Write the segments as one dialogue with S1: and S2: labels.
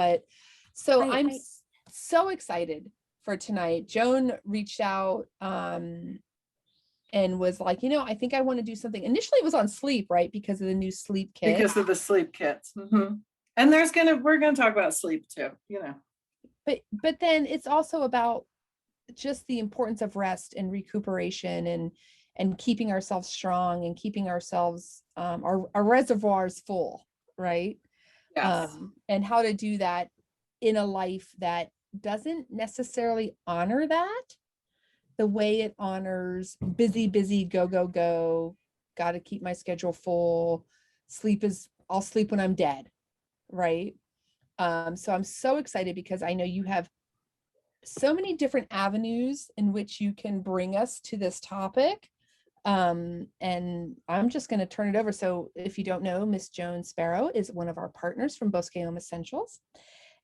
S1: But so
S2: I
S1: so excited for tonight. Joan reached out and was like, I think I want to do something. Initially it was on sleep, right? Because of the new sleep kit.
S3: Because of the sleep kits. And we're gonna talk about sleep too,
S1: But then it's also about just the importance of rest and recuperation and keeping ourselves strong and keeping ourselves our reservoirs full, right?
S3: Yes.
S1: And how to do that in a life that doesn't necessarily honor that the way it honors busy, go, got to keep my schedule full. I'll sleep when I'm dead, right? So I'm so excited because I know you have so many different avenues in which you can bring us to this topic. And I'm just going to turn it over. So if you don't know, Miss Joan Sberro is one of our partners from BosqueOm Essentials,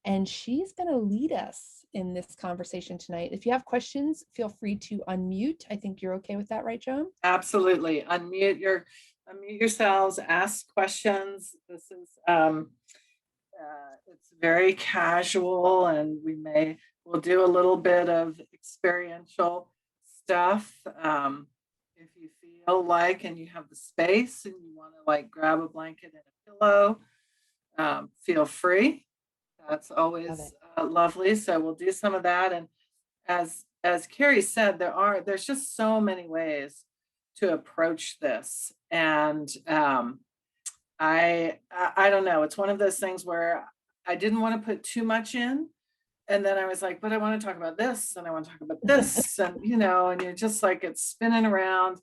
S1: and she's going to lead us in this conversation tonight. If you have questions, feel free to unmute. I think you're okay with that, right, Joan?
S3: Absolutely. Unmute yourselves, ask questions. This is it's very casual, and we'll do a little bit of experiential stuff. If you feel like, and you have the space and you want to like grab a blanket and a pillow, feel free. That's always lovely. So we'll do some of that. And as Carrie said, there's just so many ways to approach this. And I don't know. It's one of those things where I didn't want to put too much in. And then I was like, but I want to talk about this and I want to talk about this. And, and you're just like, it's spinning around.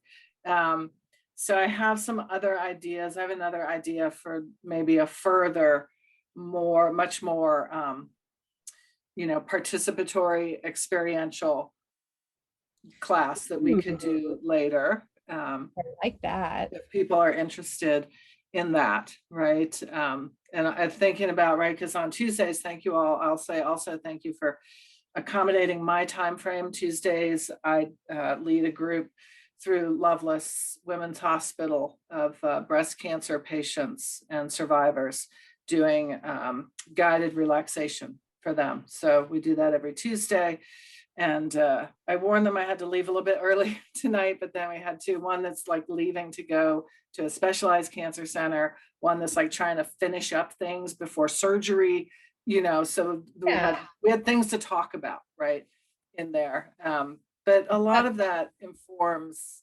S3: So I have some other ideas. I have another idea for maybe a further, much more, participatory, experiential class that we could do later.
S1: I like that.
S3: If people are interested in that, right? And I'm thinking about, right, because on Tuesdays, thank you all. I'll say also thank you for accommodating my time frame. Tuesdays, I lead a group through Loveless Women's Hospital of breast cancer patients and survivors, doing guided relaxation for them. So we do that every Tuesday. And I warned them I had to leave a little bit early tonight, but then we had one that's like leaving to go to a specialized cancer center, one that's like trying to finish up things before surgery, so we had things to talk about, right, in there. But a lot of that informs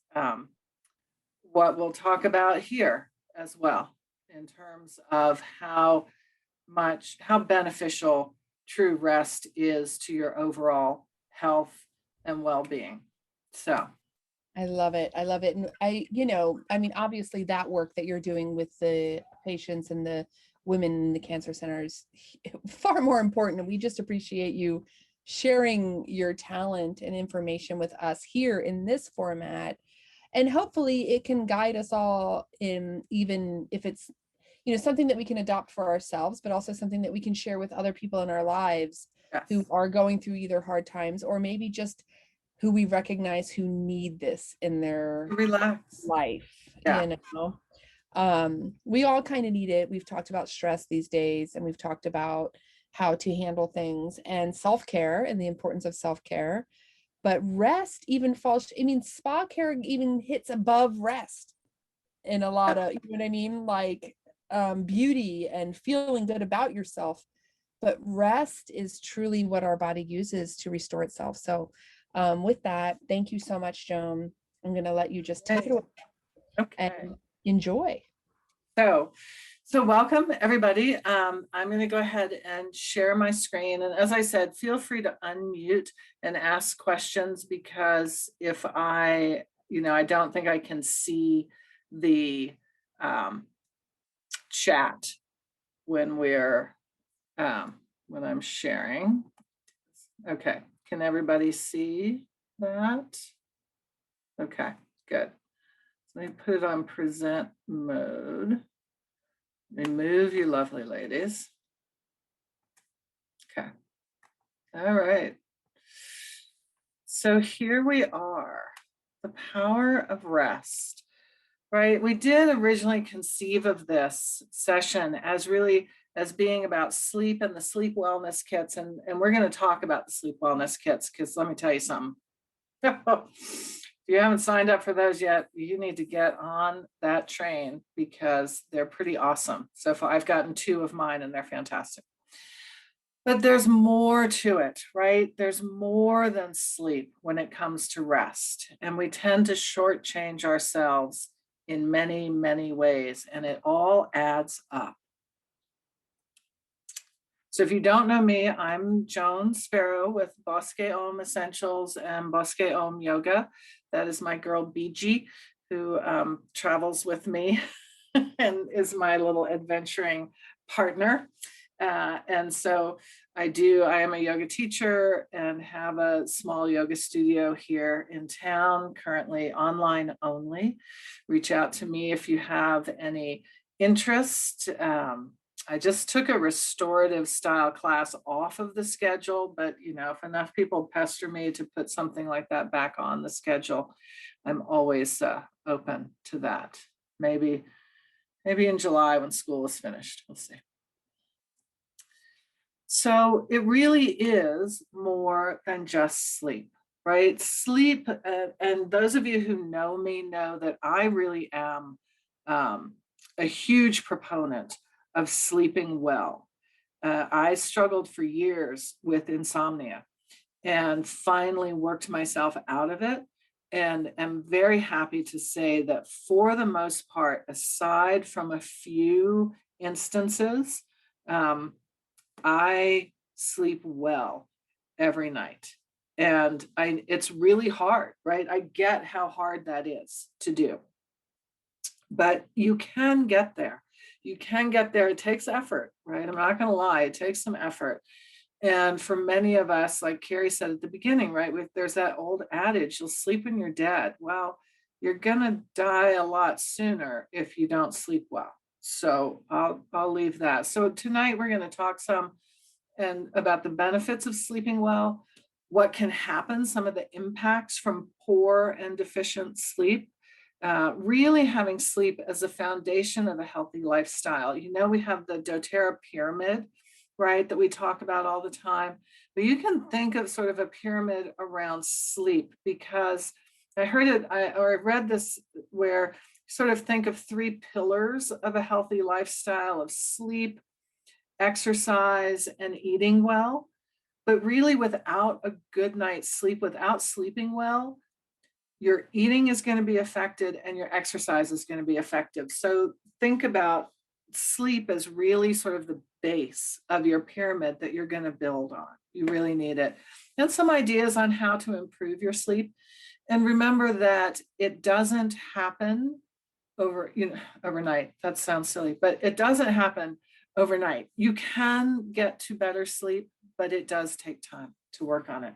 S3: what we'll talk about here as well, in terms of how beneficial true rest is to your overall health and well-being. So
S1: I love it. And obviously that work that you're doing with the patients and the women in the cancer centers, far more important. And we just appreciate you sharing your talent and information with us here in this format. And hopefully it can guide us all in, even if it's, something that we can adopt for ourselves, but also something that we can share with other people in our lives who are going through either hard times or maybe just who we recognize who need this in their life. We all kind of need it. We've talked about stress these days, and we've talked about how to handle things and self-care and the importance of self-care. But rest even falls, spa care even hits above rest in a lot of, like beauty and feeling good about yourself. But rest is truly what our body uses to restore itself. So with that, thank you so much, Joan. I'm going to let you just take it away and enjoy.
S3: So welcome, everybody. I'm going to go ahead and share my screen. And as I said, feel free to unmute and ask questions, because if I don't think I can see the chat when I'm sharing. Okay. Can everybody see that? Okay, good. So let me put it on present mode. Remove you lovely ladies. Okay. All right. So here we are, the power of rest, right? We did originally conceive of this session as really as being about sleep and the sleep wellness kits. And we're going to talk about the sleep wellness kits, because let me tell you something. If you haven't signed up for those yet, you need to get on that train, because they're pretty awesome. So far, I've gotten 2 of mine and they're fantastic. But there's more to it, right? There's more than sleep when it comes to rest. And we tend to shortchange ourselves in many, many ways, and it all adds up. So if you don't know me, I'm Joan Sberro with BosqueOm Essentials and BosqueOm Yoga. That is my girl BG, who travels with me and is my little adventuring partner. And so I am a yoga teacher and have a small yoga studio here in town, currently online only. Reach out to me if you have any interest. I just took a restorative style class off of the schedule, but if enough people pester me to put something like that back on the schedule, I'm always open to that. Maybe in July when school is finished, we'll see. So it really is more than just sleep, right? Sleep, and those of you who know me know that I really am a huge proponent of sleeping well. I struggled for years with insomnia and finally worked myself out of it. And am very happy to say that for the most part, aside from a few instances, I sleep well every night. And it's really hard, right? I get how hard that is to do. But you can get there. You can get there. It takes effort, right? I'm not going to lie. It takes some effort. And for many of us, like Carrie said at the beginning, right? There's that old adage, you'll sleep when you're dead. Well, you're going to die a lot sooner if you don't sleep well. So I'll leave that. So tonight we're going to talk some about the benefits of sleeping well, what can happen, some of the impacts from poor and deficient sleep, really having sleep as a foundation of a healthy lifestyle. We have the doTERRA pyramid, right, that we talk about all the time, but you can think of sort of a pyramid around sleep, because I heard it, I read this, where sort of think of 3 pillars of a healthy lifestyle of sleep, exercise, and eating well. But really, without a good night's sleep, without sleeping well, your eating is going to be affected and your exercise is going to be effective. So think about sleep as really sort of the base of your pyramid that you're going to build on. You really need it. And some ideas on how to improve your sleep. And remember that it doesn't happen overnight. That sounds silly, but it doesn't happen overnight. You can get to better sleep, but it does take time to work on it.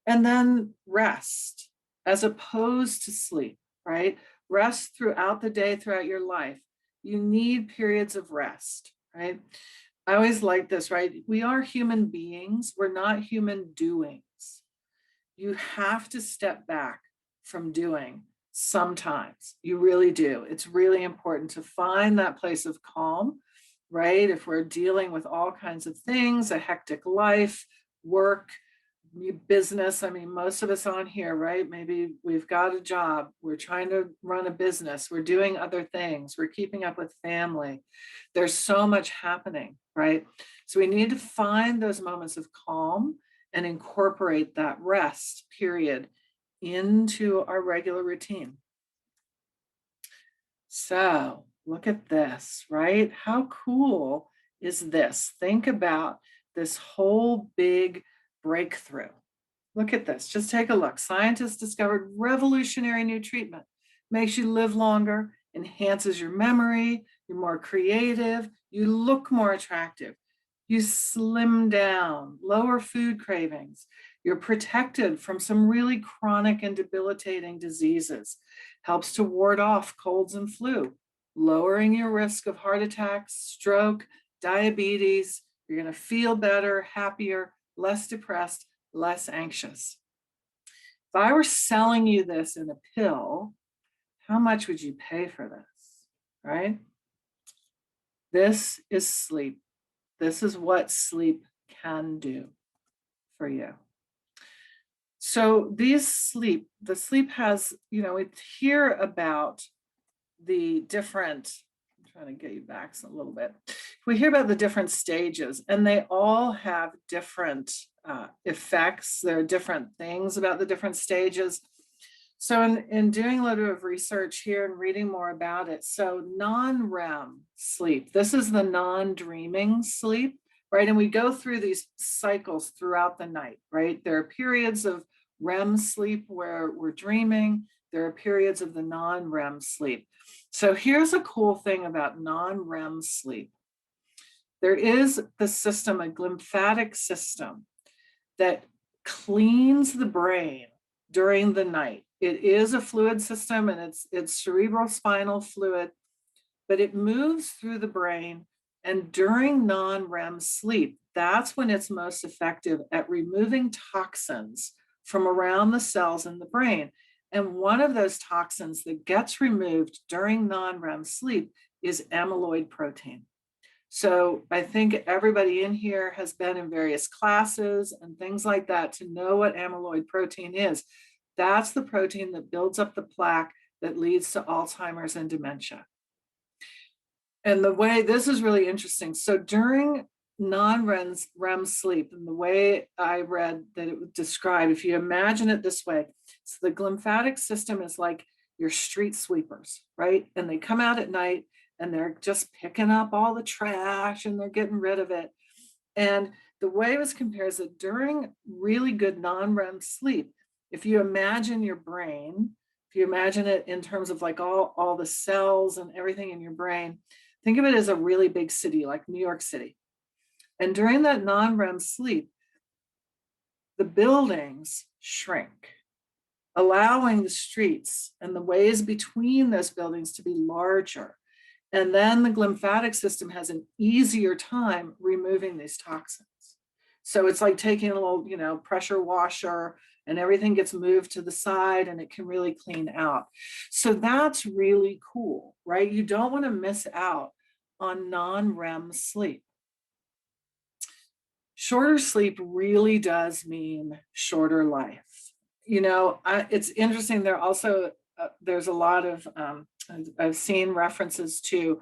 S3: And then rest, as opposed to sleep, right? Rest throughout the day, throughout your life. You need periods of rest, right? I always like this, right? We are human beings. We're not human doings. You have to step back from doing sometimes. You really do. It's really important to find that place of calm, right? If we're dealing with all kinds of things, a hectic life, work, business. I mean, most of us on here, right? Maybe we've got a job. We're trying to run a business. We're doing other things. We're keeping up with family. There's so much happening, right? So we need to find those moments of calm and incorporate that rest period into our regular routine. So look at this, right? How cool is this? Think about this whole big breakthrough. Look at this. Just take a look. Scientists discovered revolutionary new treatment. Makes you live longer, enhances your memory, you're more creative, you look more attractive, you slim down, lower food cravings, you're protected from some really chronic and debilitating diseases, helps to ward off colds and flu, lowering your risk of heart attacks, stroke, diabetes. You're going to feel better, happier, less depressed, less anxious. If I were selling you this in a pill, how much would you pay for this, right? This is sleep. This is what sleep can do for you. So the sleep has, we hear about the different, I'm trying to get you back a little bit. We hear about the different stages, and they all have different effects. There are different things about the different stages. So in doing a little bit of research here and reading more about it, so non-REM sleep, this is the non-dreaming sleep, right? And we go through these cycles throughout the night, right? There are periods of REM sleep where we're dreaming. There are periods of the non-REM sleep. So here's a cool thing about non-REM sleep. There is the system, a glymphatic system that cleans the brain during the night. It is a fluid system, and it's cerebral spinal fluid, but it moves through the brain. And during non-REM sleep, that's when it's most effective at removing toxins from around the cells in the brain. And one of those toxins that gets removed during non-REM sleep is amyloid protein. So I think everybody in here has been in various classes and things like that to know what amyloid protein is. That's the protein that builds up the plaque that leads to Alzheimer's and dementia. And the way, this is really interesting. So during non-REM sleep, and the way I read that it would describe, if you imagine it this way, so the glymphatic system is like your street sweepers, right? And they come out at night and they're just picking up all the trash and they're getting rid of it. And the way it was compared is that during really good non-REM sleep, if you imagine your brain, if you imagine it in terms of like all the cells and everything in your brain, think of it as a really big city like New York City. And during that non-REM sleep, the buildings shrink, allowing the streets and the ways between those buildings to be larger. And then the glymphatic system has an easier time removing these toxins. So it's like taking a little, pressure washer, and everything gets moved to the side and it can really clean out. So that's really cool, right? You don't want to miss out on non-REM sleep. Shorter sleep really does mean shorter life. It's interesting. There's a lot of, I've seen references to,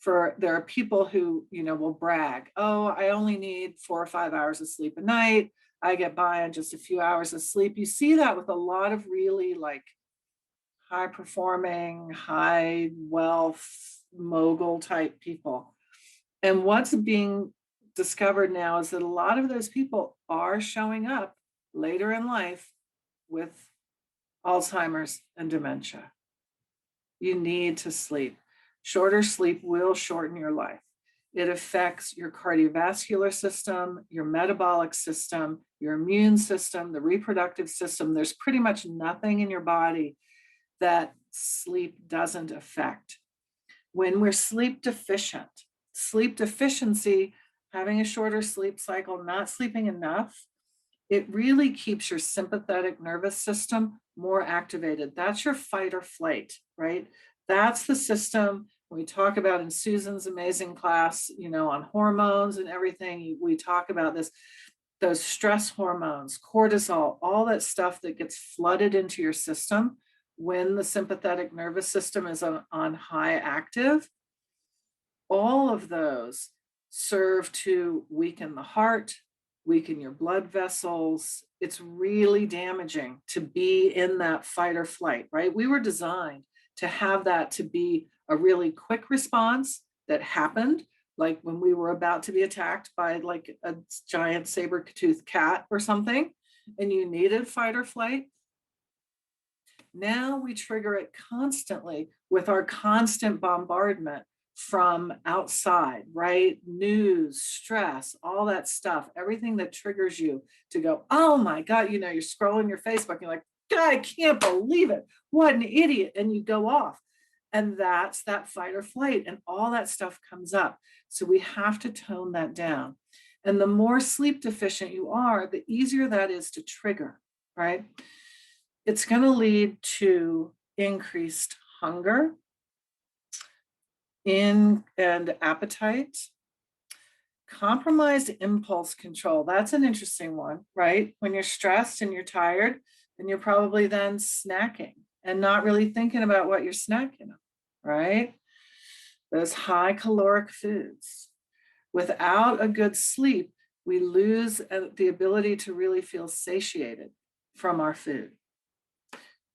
S3: there are people who, will brag, oh, I only need 4 or 5 hours of sleep a night. I get by on just a few hours of sleep. You see that with a lot of really like high performing, high wealth, mogul type people. And what's being discovered now is that a lot of those people are showing up later in life with Alzheimer's and dementia. You need to sleep. Shorter sleep will shorten your life. It affects your cardiovascular system, your metabolic system, your immune system, the reproductive system. There's pretty much nothing in your body that sleep doesn't affect. When we're sleep deficiency, having a shorter sleep cycle, not sleeping enough, it really keeps your sympathetic nervous system more activated. That's your fight or flight, right? That's the system we talk about in Susan's amazing class, on hormones and everything. We talk about this, those stress hormones, cortisol, all that stuff that gets flooded into your system when the sympathetic nervous system is on high active. All of those serve to weaken the heart, weaken your blood vessels. It's really damaging to be in that fight or flight, right? We were designed to have that to be a really quick response that happened, like when we were about to be attacked by like a giant saber-toothed cat or something, and you needed fight or flight. Now we trigger it constantly with our constant bombardment from outside, right? News, stress, all that stuff, everything that triggers you to go, oh my God, you're scrolling your Facebook, and you're like, God, I can't believe it. What an idiot. And you go off. And that's that fight or flight, and all that stuff comes up. So we have to tone that down. And the more sleep deficient you are, the easier that is to trigger, right? It's going to lead to increased hunger and appetite, Compromised impulse control. That's an interesting one, right? When you're stressed and you're tired, then you're probably then snacking and not really thinking about what you're snacking on, right? Those high caloric foods. Without a good sleep, we lose the ability to really feel satiated from our food.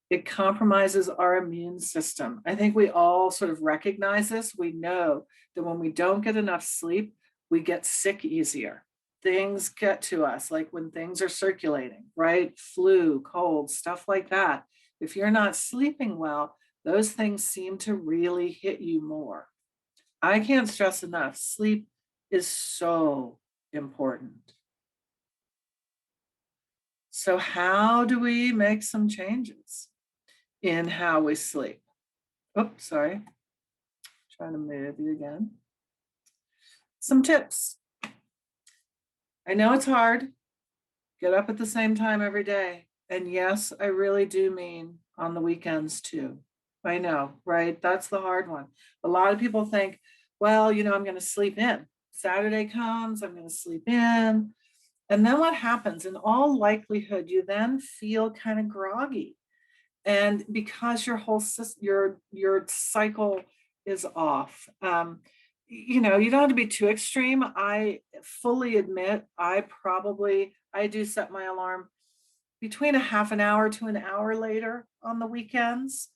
S3: It compromises our immune system. I think we all sort of recognize this. We know that when we don't get enough sleep, we get sick easier. Things get to us, like when things are circulating, right? Flu, cold, stuff like that. If you're not sleeping well, those things seem to really hit you more. I can't stress enough, sleep is so important. So how do we make some changes in how we sleep? Oops, sorry. Trying to move you again. Some tips. I know it's hard. Get up at the same time every day. And yes, I really do mean on the weekends too. I know, right? That's the hard one. A lot of people think, well, I'm going to sleep in. Saturday comes, I'm going to sleep in. And then what happens? In all likelihood, you then feel kind of groggy. And because your whole your cycle is off. You don't have to be too extreme. I fully admit I do set my alarm between a half an hour to an hour later on the weekends.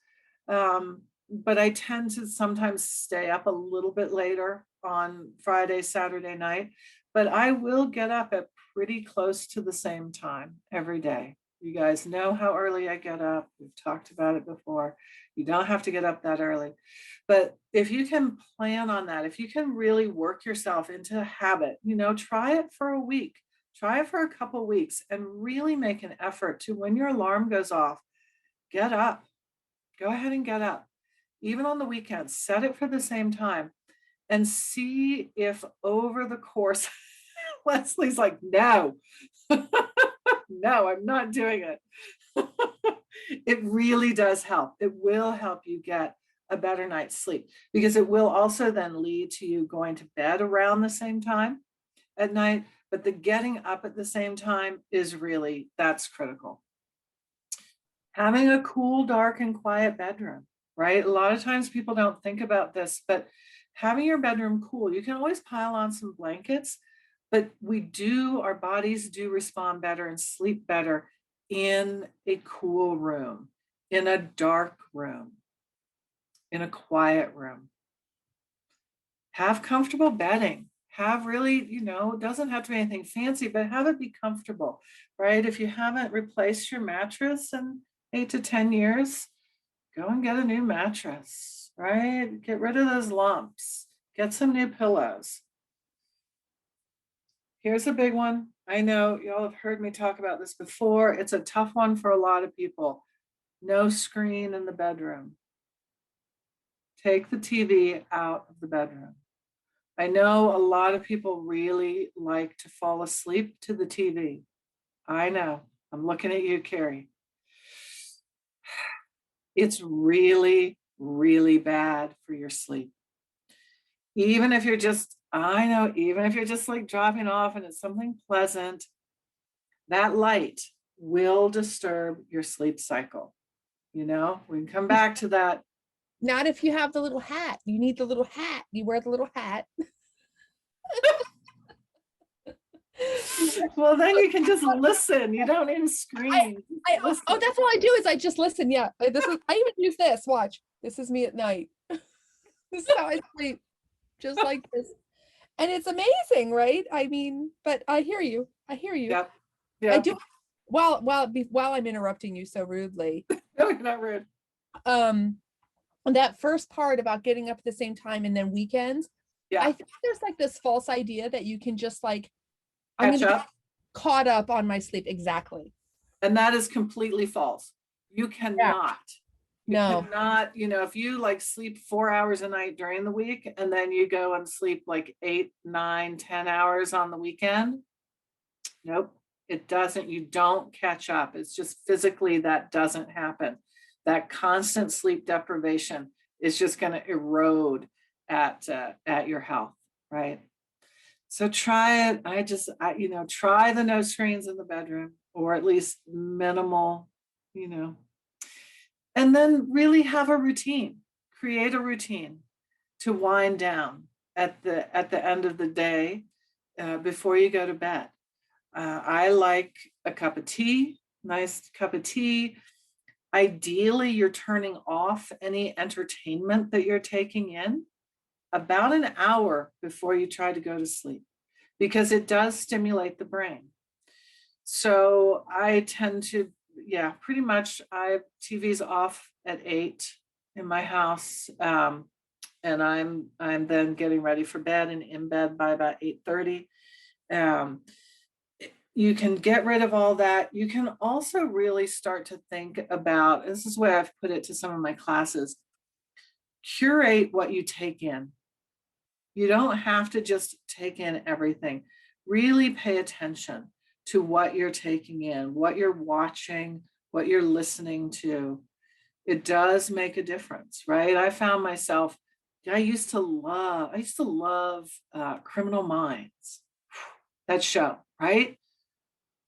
S3: But I tend to sometimes stay up a little bit later on Friday, Saturday night, but I will get up at pretty close to the same time every day. You guys know how early I get up. We've talked about it before. You don't have to get up that early. But if you can plan on that, if you can really work yourself into a habit, try it for a week, try it for a couple of weeks, and really make an effort to, when your alarm goes off, get up. Go ahead and get up. Even on the weekends, set it for the same time and see if over the course, Leslie's like, no, no, I'm not doing it. It really does help. It will help you get a better night's sleep, because it will also then lead to you going to bed around the same time at night. But the getting up at the same time is really, that's critical. Having a cool, dark, and quiet bedroom, right? A lot of times people don't think about this, but having your bedroom cool, you can always pile on some blankets, but our bodies do respond better and sleep better in a cool room, in a dark room, in a quiet room. Have comfortable bedding. Have really, it doesn't have to be anything fancy, but have it be comfortable, right? If you haven't replaced your mattress in 8 to 10 years, go and get a new mattress, right? Get rid of those lumps. Get some new pillows. Here's a big one. I know y'all have heard me talk about this before. It's a tough one for a lot of people. No screen in the bedroom. Take the TV out of the bedroom. I know a lot of people really like to fall asleep to the TV. I know. I'm looking at you, Carrie. It's really, really bad for your sleep. Even if you're just like dropping off and it's something pleasant, that light will disturb your sleep cycle. We can come back to that.
S1: Not if you have the little hat. You need the little hat. You wear the little hat.
S3: Well, then you can just listen. You don't need a screen.
S1: That's what I do, is I just listen. Yeah. I even use this. Watch. This is me at night. This is how I sleep. Just like this. And it's amazing, right? I mean, but I hear you.
S3: Yep.
S1: I do. While I'm interrupting you so rudely.
S3: No, you're not rude.
S1: That first part about getting up at the same time and then weekends.
S3: Yeah.
S1: I think there's like this false idea that you can just like,
S3: I'm
S1: going to get caught up on my sleep. Exactly.
S3: And that is completely false. You cannot.
S1: Yeah.
S3: You cannot, if you like sleep 4 hours a night during the week and then you go and sleep like 8, 9, 10 hours on the weekend. Nope, it doesn't. You don't catch up. It's just physically that doesn't happen. That constant sleep deprivation is just going to erode at your health, right? So try it. Try the no screens in the bedroom, or at least minimal, you know, and then really have a routine, create a routine to wind down at the end of the day, before you go to bed. I like a cup of tea, nice cup of tea. Ideally, you're turning off any entertainment that you're taking in about an hour before you try to go to sleep, because it does stimulate the brain. So I tend to, yeah, pretty much TV's off at 8 in my house. And I'm then getting ready for bed and in bed by about 8:30. You can get rid of all that. You can also really start to think about, this is where I've put it to some of my classes, curate what you take in. You don't have to just take in everything. Really pay attention to what you're taking in, what you're watching, what you're listening to. It does make a difference, right? I found myself, I used to love Criminal Minds, that show, right?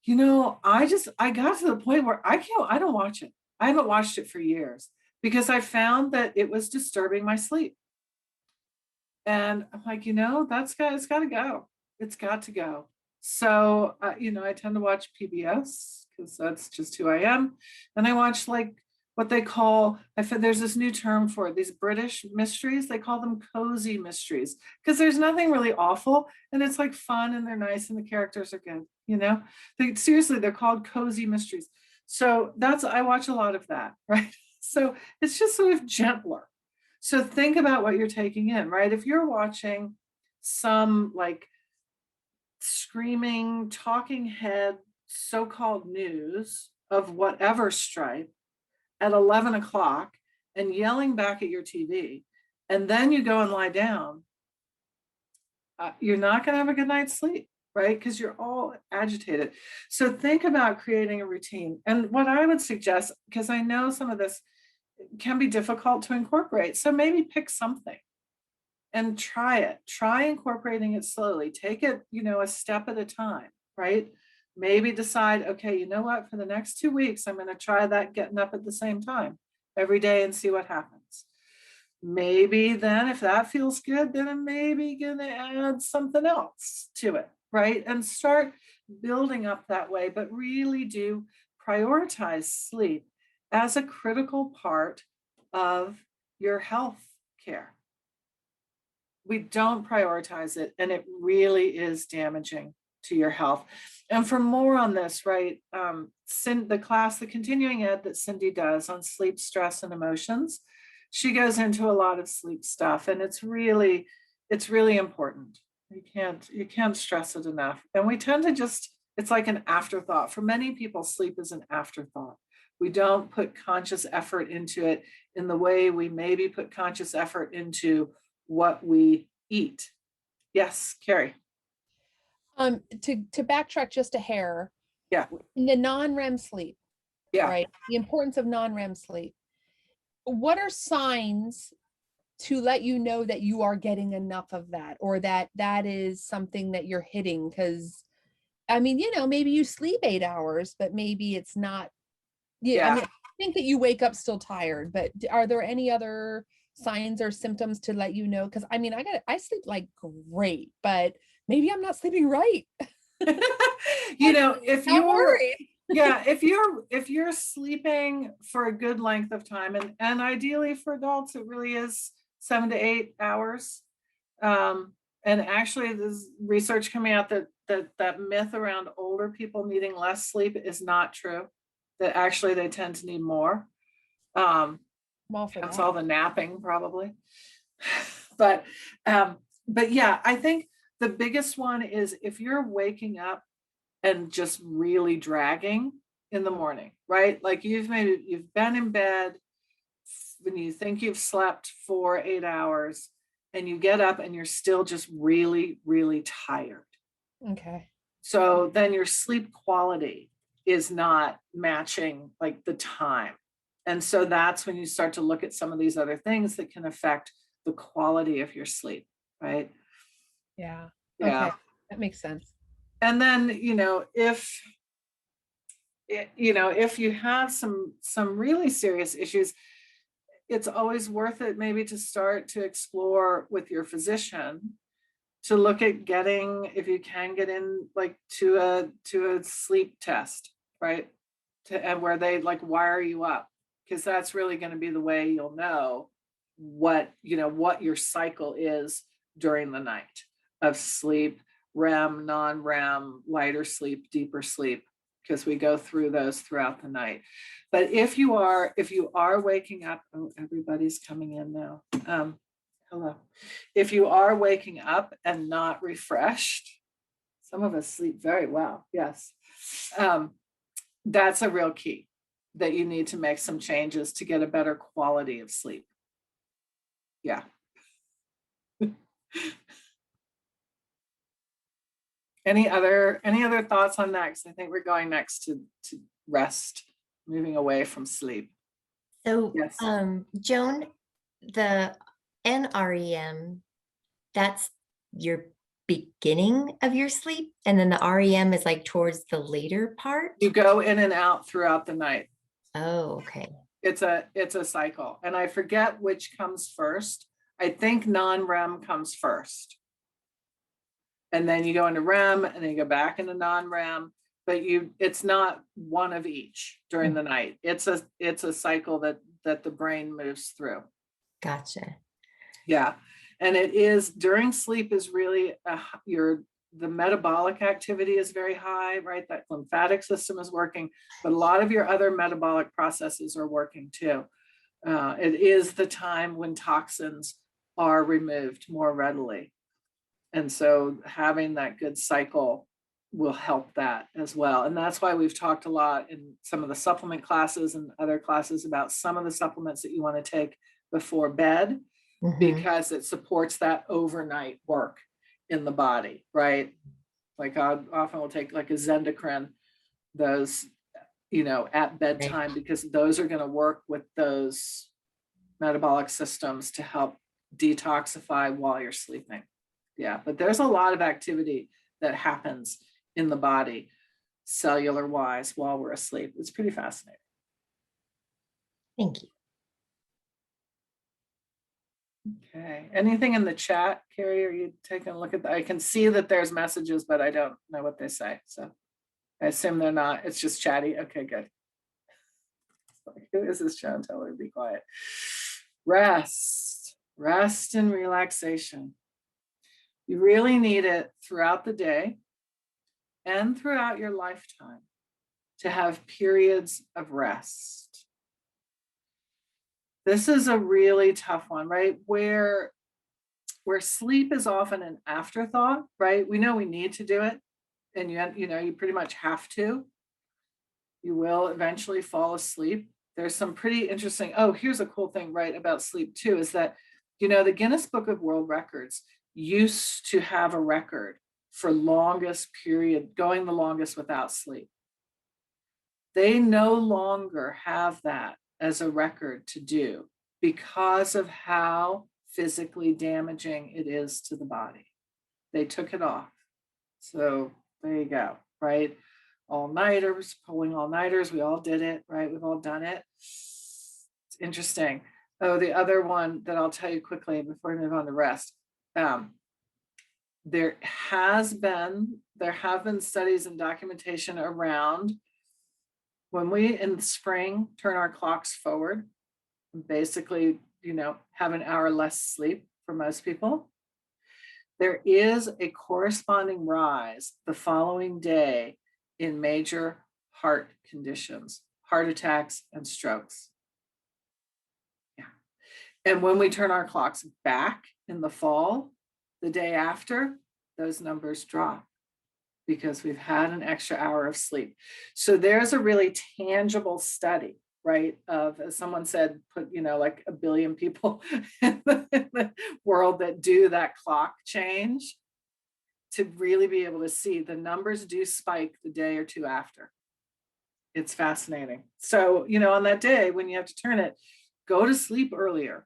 S3: I got to the point where I don't watch it. I haven't watched it for years because I found that it was disturbing my sleep. And I'm like, it's got to go. It's got to go. So, I tend to watch PBS because that's just who I am. And I watch like what they call, there's this new term for it, these British mysteries. They call them cozy mysteries because there's nothing really awful and it's like fun and they're nice and the characters are good. Seriously, they're called cozy mysteries. So I watch a lot of that, right? So it's just sort of gentler. So think about what you're taking in, right? If you're watching some like screaming, talking head, so-called news of whatever stripe at 11 o'clock and yelling back at your TV, and then you go and lie down, you're not going to have a good night's sleep, right? Because you're all agitated. So think about creating a routine. And what I would suggest, because I know some of this can be difficult to incorporate, so maybe pick something and try it. Try incorporating it slowly. Take it, a step at a time, right? Maybe decide, okay, you know what, for the next 2 weeks, I'm going to try that getting up at the same time every day and see what happens. Maybe then if that feels good, then I'm maybe going to add something else to it, right? And start building up that way, but really do prioritize sleep as a critical part of your health care. We don't prioritize it, and it really is damaging to your health. And for more on this, right, the continuing ed that Cindy does on sleep, stress, and emotions, she goes into a lot of sleep stuff, and it's really important. You can't stress it enough. And we tend to it's like an afterthought. For many people, sleep is an afterthought. We don't put conscious effort into it in the way we maybe put conscious effort into what we eat. Yes, Carrie.
S1: To backtrack just a hair.
S3: Yeah.
S1: In the non-REM sleep.
S3: Yeah.
S1: Right. The importance of non-REM sleep. What are signs to let you know that you are getting enough of that, or that is something that you're hitting? Because maybe you sleep 8 hours, but maybe it's not. I think that you wake up still tired, but are there any other signs or symptoms to let you know? Because I sleep like great, but maybe I'm not sleeping right.
S3: If
S1: I'm worried.
S3: if you're sleeping for a good length of time, and ideally for adults, it really is 7 to 8 hours. And actually, there's research coming out that myth around older people needing less sleep is not true. That actually they tend to need more. That's all the napping probably. But yeah, I think the biggest one is if you're waking up and just really dragging in the morning, right? Like you've been in bed when you think you've slept for 8 hours and you get up and you're still just really, really tired.
S1: Okay.
S3: So then your sleep quality is not matching like the time. And so that's when you start to look at some of these other things that can affect the quality of your sleep, right?
S1: Yeah.
S3: Yeah.
S1: Okay. That makes sense.
S3: And then, if you have some really serious issues, it's always worth it maybe to start to explore with your physician to look at getting, if you can get in like to a sleep test, right? And where they like wire you up, because that's really going to be the way you'll know what your cycle is during the night of sleep, REM, non-REM, lighter sleep, deeper sleep, because we go through those throughout the night. But if you are waking up, oh, everybody's coming in now. Hello. If you are waking up and not refreshed, some of us sleep very well, yes. That's a real key, that you need to make some changes to get a better quality of sleep. Yeah. Any other thoughts on that? 'Cause I think we're going next to rest, moving away from sleep.
S2: So,
S3: Yes.
S2: Joan, the NREM, that's your beginning of your sleep, and then the REM is like towards the later part?
S3: You go in and out throughout the night.
S2: Oh, okay.
S3: It's a cycle, and I forget which comes first. I think non-REM comes first, and then you go into REM, and then you go back into non-REM. But it's not one of each during the night. It's a cycle that the brain moves through.
S2: Gotcha.
S3: Yeah, and it is during sleep is really the metabolic activity is very high, right? That lymphatic system is working, but a lot of your other metabolic processes are working too. It is the time when toxins are removed more readily. And so having that good cycle will help that as well. And that's why we've talked a lot in some of the supplement classes and other classes about some of the supplements that you want to take before bed, because it supports that overnight work in the body, right? Like I often will take like a Zendocrine, those, at bedtime, because those are going to work with those metabolic systems to help detoxify while you're sleeping. Yeah, but there's a lot of activity that happens in the body, cellular wise, while we're asleep. It's pretty fascinating.
S2: Thank you.
S3: Okay, anything in the chat, Carrie? Are you taking a look at that? I can see that there's messages, but I don't know what they say. So I assume they're not, it's just chatty. Okay, good. Who is this, Joan? Tell her to be quiet. Rest and relaxation. You really need it throughout the day and throughout your lifetime to have periods of rest. This is a really tough one, right? Where sleep is often an afterthought, right? We know we need to do it, and you pretty much have to. You will eventually fall asleep. There's some pretty interesting, here's a cool thing, right, about sleep too, is that, the Guinness Book of World Records used to have a record for longest period, going the longest without sleep. They no longer have that as a record to do because of how physically damaging it is to the body. They took it off. So there you go, right? All-nighters, pulling all-nighters, we all did it, right? We've all done it. It's interesting. Oh, the other one that I'll tell you quickly before we move on to rest. There have been studies and documentation around when we in the spring turn our clocks forward, basically, have an hour less sleep for most people. There is a corresponding rise the following day in major heart conditions, heart attacks and strokes. Yeah. And when we turn our clocks back in the fall, the day after, those numbers drop because we've had an extra hour of sleep. So there's a really tangible study, right, of, as someone said, put, like 1 billion people in the world that do that clock change to really be able to see the numbers do spike the day or two after. It's fascinating. So, on that day when you have to turn it, go to sleep earlier,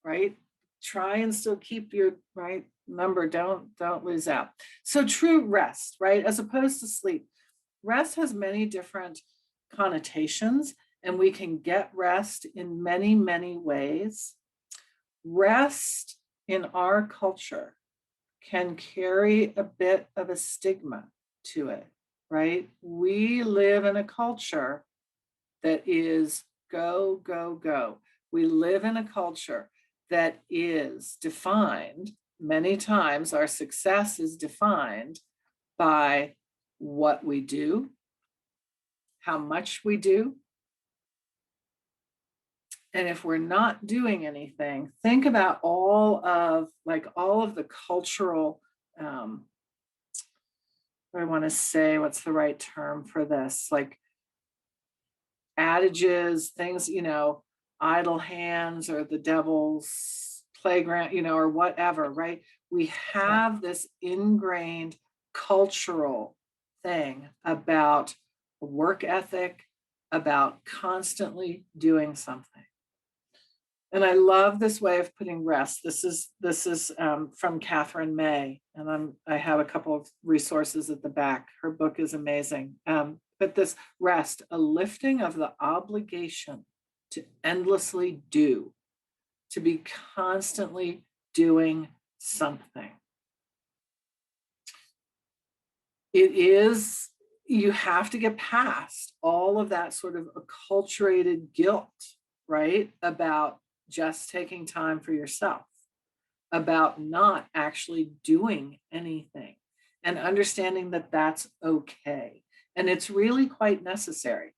S3: right? try and still keep your right number. Don't lose out. So true rest, right? As opposed to sleep. Rest has many different connotations, and we can get rest in many, many ways. Rest in our culture can carry a bit of a stigma to it, right? We live in a culture that is go, go, go. We live in a culture that is defined, many times our success is defined by what we do, how much we do. And if we're not doing anything, think about all of the cultural, what do I want to say, what's the right term for this? Like adages, things, idle hands or the devil's playground, or whatever, right? We have this ingrained cultural thing about work ethic, about constantly doing something. And I love this way of putting rest. This is from Catherine May, and I have a couple of resources at the back. Her book is amazing. But this rest, a lifting of the obligation to endlessly do, to be constantly doing something. You have to get past all of that sort of acculturated guilt, right? About just taking time for yourself, about not actually doing anything, and understanding that that's okay. And it's really quite necessary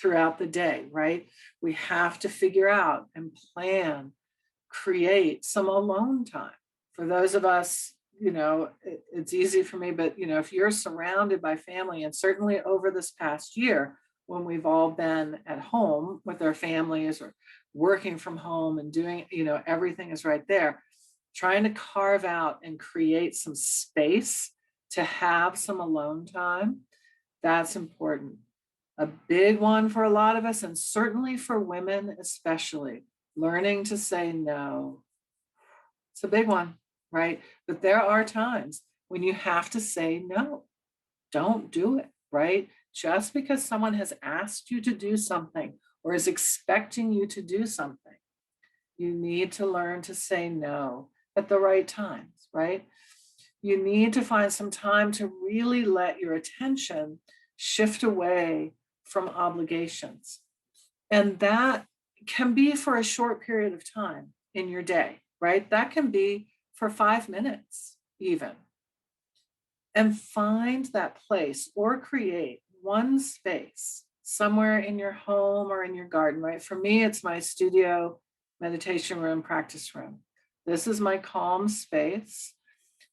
S3: throughout the day, right? We have to figure out and plan, create some alone time. For those of us, it's easy for me, but if you're surrounded by family, and certainly over this past year, when we've all been at home with our families or working from home and doing, everything is right there, trying to carve out and create some space to have some alone time, that's important. A big one for a lot of us, and certainly for women especially, learning to say no. It's a big one, right? But there are times when you have to say no. Don't do it, right? Just because someone has asked you to do something or is expecting you to do something, you need to learn to say no at the right times, right? You need to find some time to really let your attention shift away from obligations. And that can be for a short period of time in your day, right? That can be for 5 minutes even. And find that place or create one space somewhere in your home or in your garden, right? For me, it's my studio, meditation room, practice room. This is my calm space.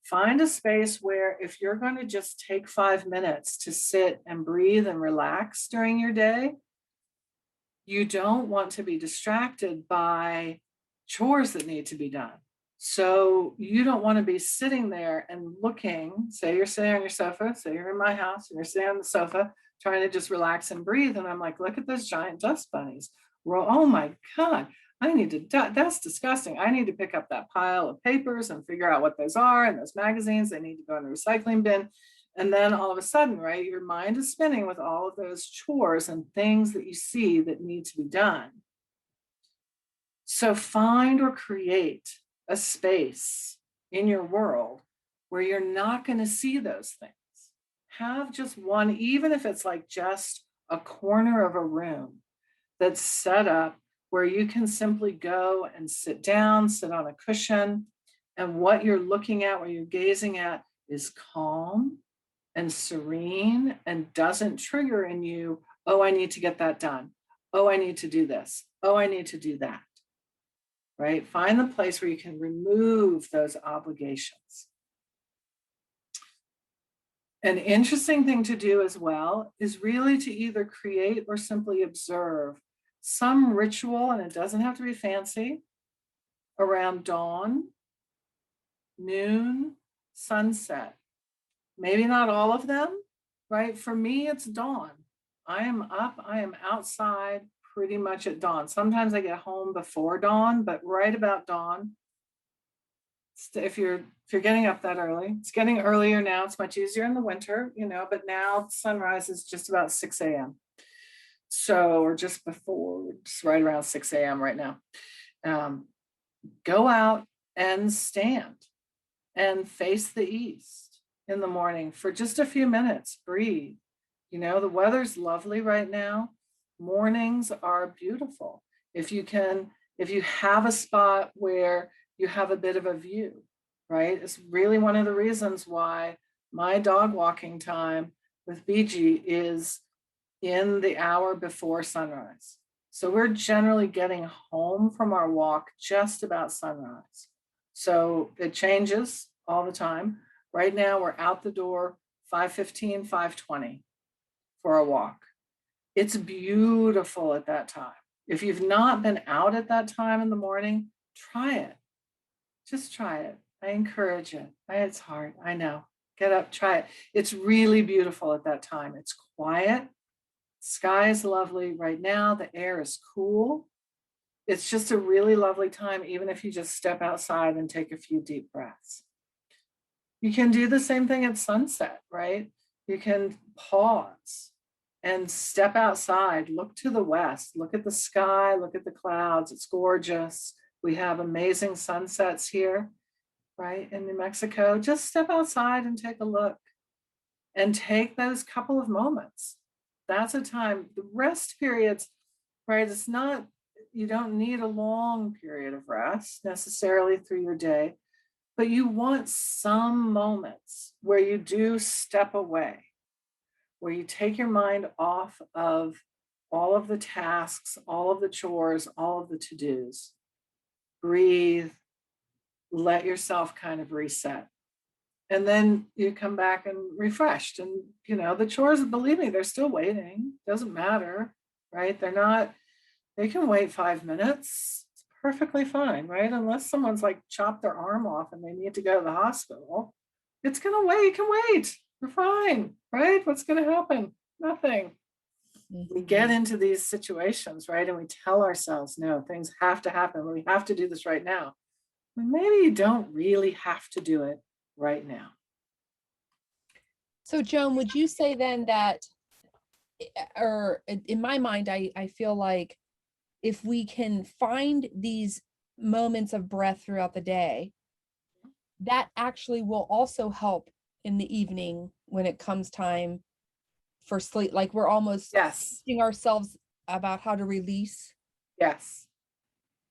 S3: Find a space where if you're going to just take 5 minutes to sit and breathe and relax during your day, you don't want to be distracted by chores that need to be done. So you don't want to be sitting there and looking, say you're sitting on your sofa, say you're in my house and you're sitting on the sofa trying to just relax and breathe. And I'm like, look at those giant dust bunnies. Well, oh my God, that's disgusting. I need to pick up that pile of papers and figure out what those are, and those magazines, they need to go in the recycling bin. And then all of a sudden, right, your mind is spinning with all of those chores and things that you see that need to be done. So find or create a space in your world where you're not going to see those things. Have just one, even if it's like just a corner of a room that's set up where you can simply go and sit down, sit on a cushion, and what you're looking at, what you're gazing at is calm and serene and doesn't trigger in you, oh, I need to get that done. Oh, I need to do this. Oh, I need to do that. Right? Find the place where you can remove those obligations. An interesting thing to do as well is really to either create or simply observe some ritual, and it doesn't have to be fancy, around dawn, noon, sunset. Maybe not all of them, right? For me, it's dawn. I am up, I am outside pretty much at dawn. Sometimes I get home before dawn, but right about dawn, if you're getting up that early, it's getting earlier now. It's much easier in the winter, but now sunrise is just about 6 a.m. So, or just before, just right around 6 a.m. right now. Go out and stand and face the east in the morning for just a few minutes. Breathe. The weather's lovely right now. Mornings are beautiful. If you have a spot where you have a bit of a view, right? It's really one of the reasons why my dog walking time with BG is in the hour before sunrise. So we're generally getting home from our walk just about sunrise. So it changes all the time. Right now we're out the door 5:15, 5:20 for a walk. It's beautiful at that time. If you've not been out at that time in the morning, try it. Just try it. I encourage it. It's hard. I know. Get up, try it. It's really beautiful at that time. It's quiet. Sky is lovely right now. The air is cool. It's just a really lovely time, even if you just step outside and take a few deep breaths. You can do the same thing at sunset, right? You can pause and step outside, look to the west, look at the sky, look at the clouds. It's gorgeous. We have amazing sunsets here, right? In New Mexico. Just step outside and take a look and take those couple of moments. That's a time. The rest periods, right? It's not, you don't need a long period of rest necessarily through your day, but you want some moments where you do step away, where you take your mind off of all of the tasks, all of the chores, all of the to-dos. Breathe, let yourself kind of reset. And then you come back and refreshed. And, the chores, believe me, they're still waiting. Doesn't matter, right? They can wait 5 minutes. It's perfectly fine, right? Unless someone's like chopped their arm off and they need to go to the hospital. It's going to wait. You can wait. We're fine, right? What's going to happen? Nothing. We get into these situations, right? And we tell ourselves, no, things have to happen. We have to do this right now. Maybe you don't really have to do it right now.
S1: So Joan, would you say then that, or in my mind, I feel like if we can find these moments of breath throughout the day, that actually will also help in the evening when it comes time for sleep. Like we're almost teaching ourselves about how to release.
S3: Yes,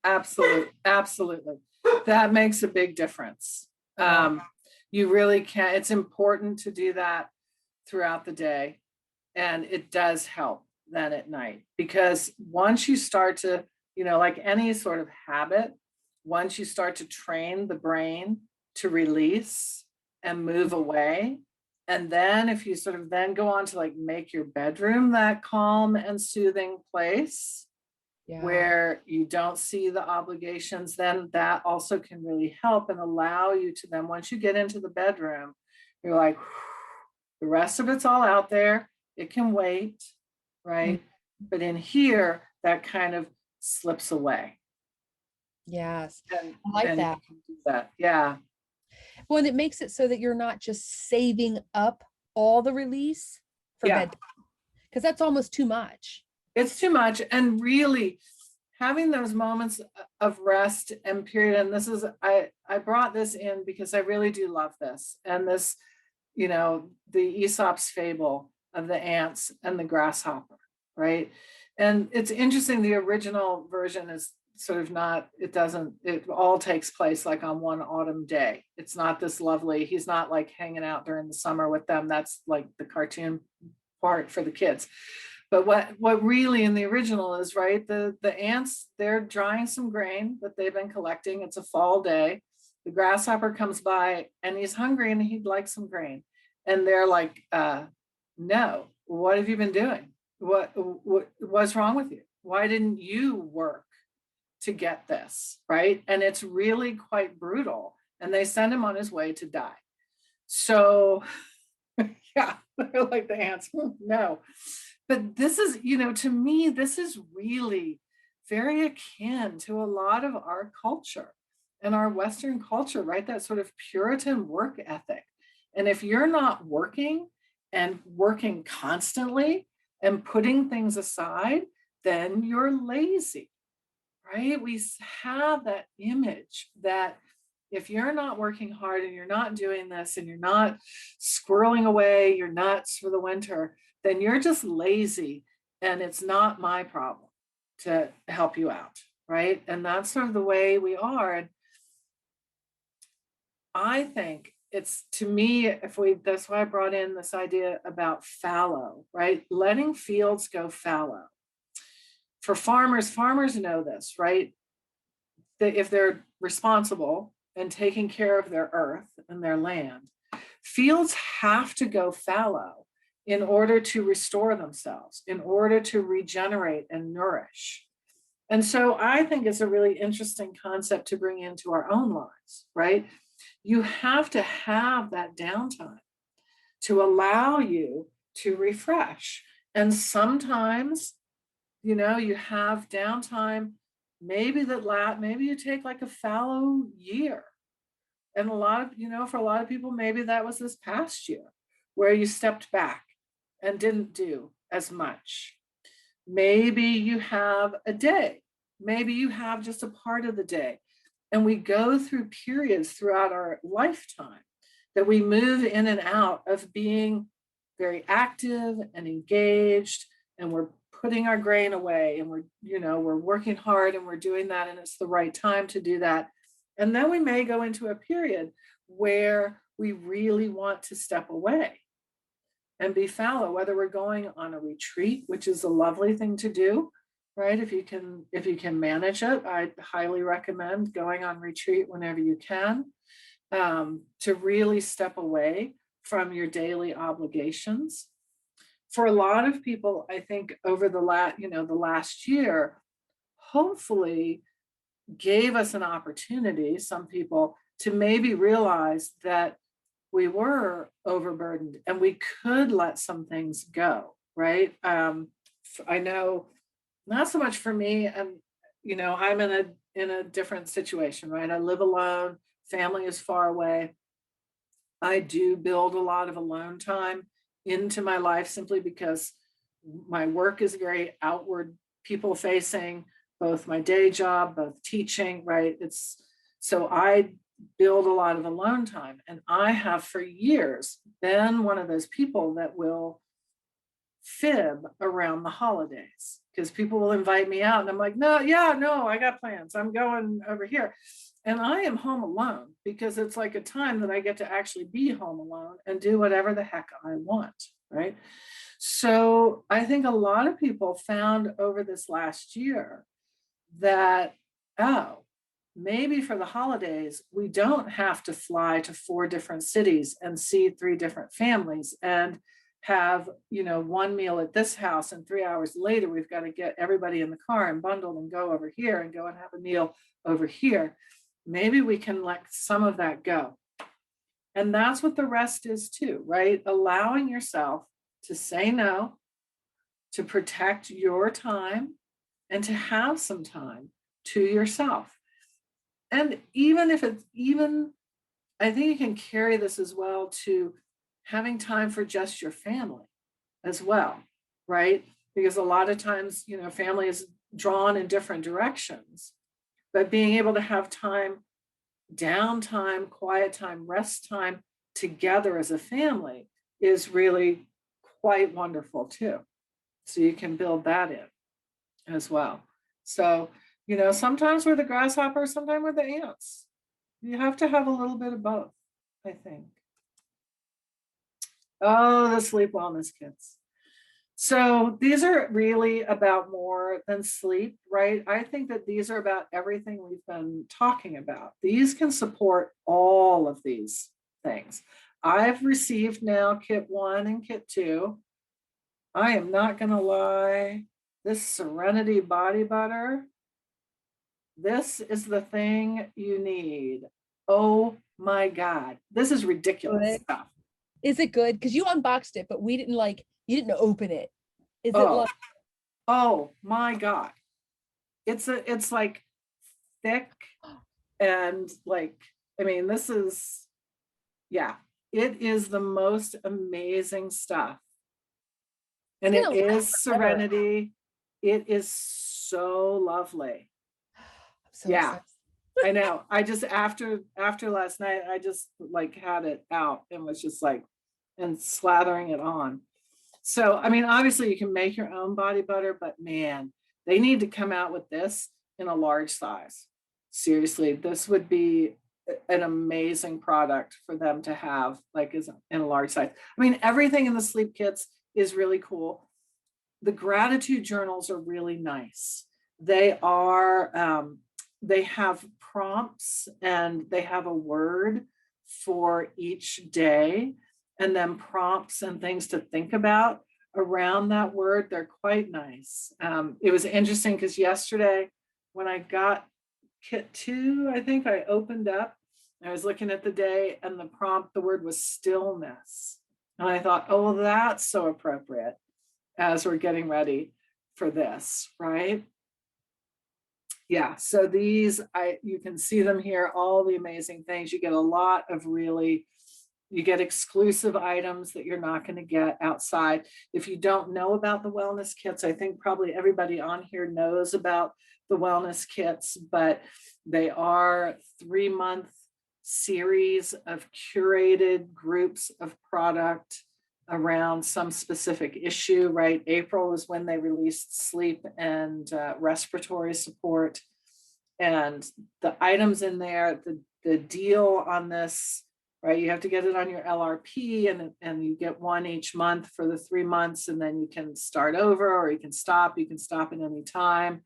S3: absolutely. Absolutely. That makes a big difference. You really can. It's important to do that throughout the day. And it does help then at night, because once you start to, like any sort of habit, once you start to train the brain to release and move away, and then if you sort of then go on to like make your bedroom that calm and soothing place, where you don't see the obligations, then that also can really help and allow you to then, once you get into the bedroom, you're like, the rest of it's all out there. It can wait, right? But in here, that kind of slips away.
S1: Yes.
S3: And,
S1: I like that.
S3: You can do that. Yeah.
S1: Well, and it makes it so that you're not just saving up all the release for bed, because that's almost too much.
S3: It's too much. And really having those moments of rest and period. And this is, I brought this in because I really do love this. And this, the Aesop's fable of the ants and the grasshopper, right? And it's interesting, the original version is sort of not, it all takes place like on one autumn day. It's not this lovely, he's not like hanging out during the summer with them. That's like the cartoon part for the kids. But what really in the original is, right, the ants, they're drying some grain that they've been collecting. It's a fall day. The grasshopper comes by and he's hungry and he'd like some grain. And they're like, no, what have you been doing? What's wrong with you? Why didn't you work to get this, right? And it's really quite brutal. And they send him on his way to die. So yeah, they're like the ants, no. But this is, to me, this is really very akin to a lot of our culture and our Western culture, right? That sort of Puritan work ethic. And if you're not working and working constantly and putting things aside, then you're lazy, right? We have that image that if you're not working hard and you're not doing this and you're not squirreling away your nuts for the winter, then you're just lazy and it's not my problem to help you out, right? And that's sort of the way we are. And I think it's, to me, that's why I brought in this idea about fallow, right? Letting fields go fallow. For farmers know this, right? That if they're responsible and taking care of their earth and their land, fields have to go fallow in order to restore themselves, in order to regenerate and nourish. And so I think it's a really interesting concept to bring into our own lives, right? You have to have that downtime to allow you to refresh. And sometimes, you have downtime, maybe you take like a fallow year. And for a lot of people, maybe that was this past year where you stepped back and didn't do as much. Maybe you have a day, maybe you have just a part of the day. And we go through periods throughout our lifetime that we move in and out of being very active and engaged, and we're putting our grain away, and we're working hard and we're doing that, and it's the right time to do that. And then we may go into a period where we really want to step away and be fallow, whether we're going on a retreat, which is a lovely thing to do, right? If you can manage it, I highly recommend going on retreat whenever you can, to really step away from your daily obligations. For a lot of people, I think over the last year, hopefully gave us an opportunity, some people, to maybe realize that we were overburdened and we could let some things go, right? I know, not so much for me, and I'm in a different situation, right? I live alone, family is far away. I do build a lot of alone time into my life simply because my work is very outward, people facing, both my day job, both teaching, right? So I build a lot of alone time. And I have for years been one of those people that will fib around the holidays, because people will invite me out and I'm like, no, I got plans, I'm going over here. And I am home alone because it's like a time that I get to actually be home alone and do whatever the heck I want, right? So I think a lot of people found over this last year that, maybe for the holidays, we don't have to fly to 4 different cities and see 3 different families and have, one meal at this house, and 3 hours later, we've got to get everybody in the car and bundled and go over here and go and have a meal over here. Maybe we can let some of that go. And that's what the rest is too, right? Allowing yourself to say no, to protect your time, and to have some time to yourself. And even if it's I think you can carry this as well to having time for just your family as well, right? Because a lot of times, family is drawn in different directions, but being able to have time, downtime, quiet time, rest time together as a family is really quite wonderful too. So you can build that in as well. So, sometimes we're the grasshopper, sometimes we're the ants. You have to have a little bit of both, I think. Oh, the sleep wellness kits. So these are really about more than sleep, right? I think that these are about everything we've been talking about. These can support all of these things. I've received now kit 1 and kit 2. I am not going to lie. This Serenity body butter, this is the thing you need. Oh my God. This is ridiculous stuff.
S1: Is it good? Because you unboxed it, but you didn't open it. Is it
S3: Oh, oh my God. It's like thick And like, I mean, this is, yeah, it is the most amazing stuff. And
S1: It's
S3: it
S1: gonna
S3: is
S1: last forever.
S3: Serenity. It is so lovely.
S1: I'm so
S3: Yeah,
S1: excited.
S3: I know. I just, after last night, I just like had it out and was just like, and slathering it on. So, I mean, obviously you can make your own body butter, but man, they need to come out with this in a large size. Seriously, this would be an amazing product for them to have, like, is in a large size. I mean, everything in the sleep kits is really cool. The gratitude journals are really nice. They are, they have prompts and they have a word for each day, and then prompts and things to think about around that word. They're quite nice. It was interesting because yesterday when I got kit 2, I think I opened up, I was looking at the day and the prompt, the word was stillness. And I thought, oh, well, that's so appropriate as we're getting ready for this, right? Yeah, so these, you can see them here, all the amazing things. You get a lot of really, you get exclusive items that you're not going to get outside. If you don't know about the wellness kits, I think probably everybody on here knows about the wellness kits, but they are 3-month series of curated groups of product around some specific issue, right? April is when they released sleep and respiratory support. And the items in there, the deal on this, right? You have to get it on your LRP and you get one each month for the 3 months, and then you can start over or you can stop. You can stop at any time.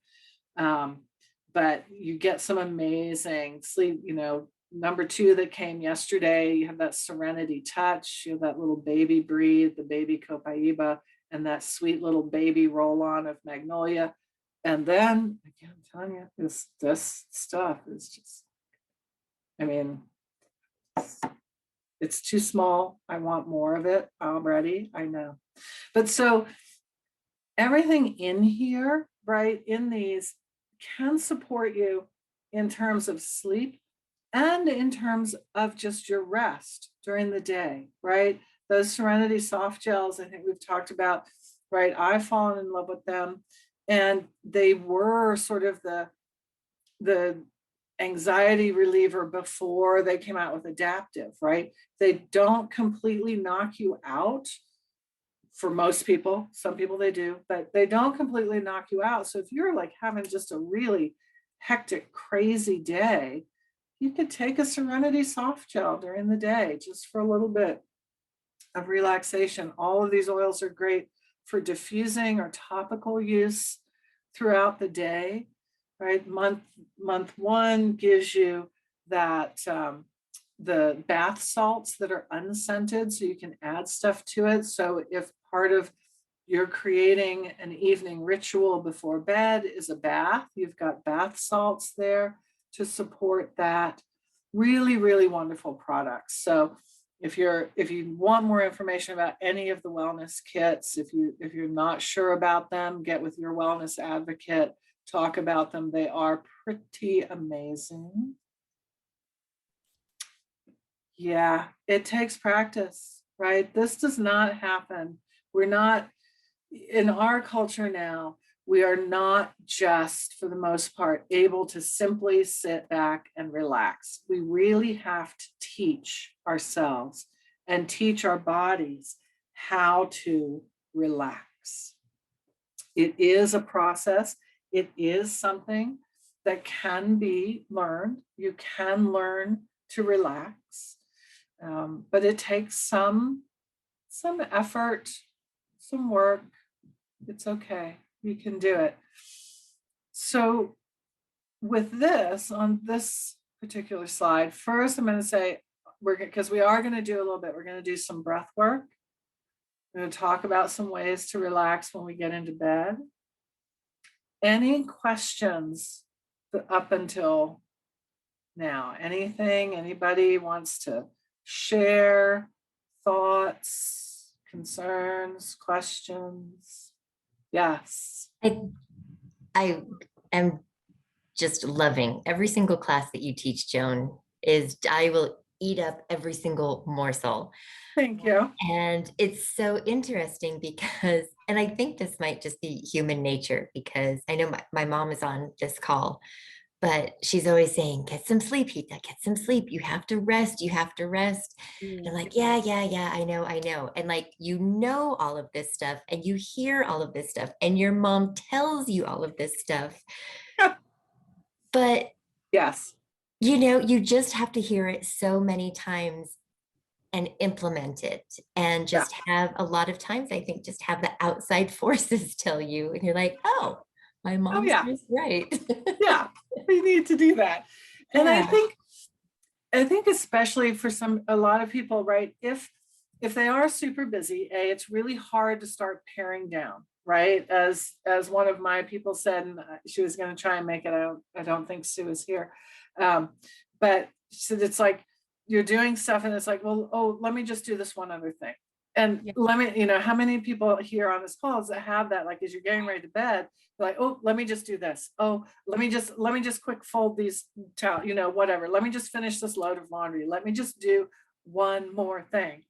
S3: But you get some amazing sleep, you know. Number 2 that came yesterday, you have that Serenity touch, you have that little baby breathe, the baby Copaiba, and that sweet little baby roll-on of Magnolia. And then, again, I'm telling you, this stuff is just, I mean, it's too small. I want more of it already, I know. But so everything in here, right, in these can support you in terms of sleep and in terms of just your rest during the day, right? Those Serenity soft gels, I think we've talked about, right? I've fallen in love with them, and they were sort of the anxiety reliever before they came out with adaptive, right? They don't completely knock you out for most people. Some people they do, but they don't completely knock you out. So if you're like having just a really hectic, crazy day, you could take a Serenity soft gel during the day just for a little bit of relaxation. All of these oils are great for diffusing or topical use throughout the day, right? Month 1 gives you that the bath salts that are unscented, so you can add stuff to it. So if part of you're creating an evening ritual before bed is a bath, you've got bath salts there to support that. Really, really wonderful products. So if you want more information about any of the wellness kits, if you're not sure about them, get with your wellness advocate, talk about them. They are pretty amazing. Yeah, it takes practice, right? This does not happen. We're not, in our culture now, we are not just, for the most part, able to simply sit back and relax. We really have to teach ourselves and teach our bodies how to relax. It is a process. It is something that can be learned. You can learn to relax, but it takes some effort, some work. It's okay. You can do it. So with this, on this particular slide, first I'm going to say, because we are going to do a little bit, we're going to do some breath work. We're going to talk about some ways to relax when we get into bed. Any questions up until now? Anything anybody wants to share? Thoughts, concerns, questions? Yes.
S2: I am just loving every single class that you teach, Joan. I will eat up every single morsel.
S3: Thank you.
S2: And it's so interesting because, and I think this might just be human nature because I know my mom is on this call, but she's always saying, get some sleep, Hita, get some sleep. You have to rest. You have to rest. And I'm like, yeah, yeah, yeah, I know, I know. And like, you know, all of this stuff and you hear all of this stuff and your mom tells you all of this stuff. But,
S3: Yes.
S2: you know, you just have to hear it so many times and implement it and just have a lot of times, I think, just have the outside forces tell you, and you're like, oh, my mom's
S3: yeah.
S2: just right.
S3: Yeah, we need to do that. And
S2: Yeah.
S3: I think especially for a lot of people, right? If they are super busy, it's really hard to start paring down, right? As one of my people said, and she was going to try and make it out. I don't think Sue is here. But she said, it's like, you're doing stuff and it's like, well, oh, let me just do this one other thing. And let me, you know, how many people here on this call that have that, like, as you're getting ready to bed, like, oh, let me just do this. Oh, let me just quick fold these towels, you know, whatever. Let me just finish this load of laundry. Let me just do one more thing.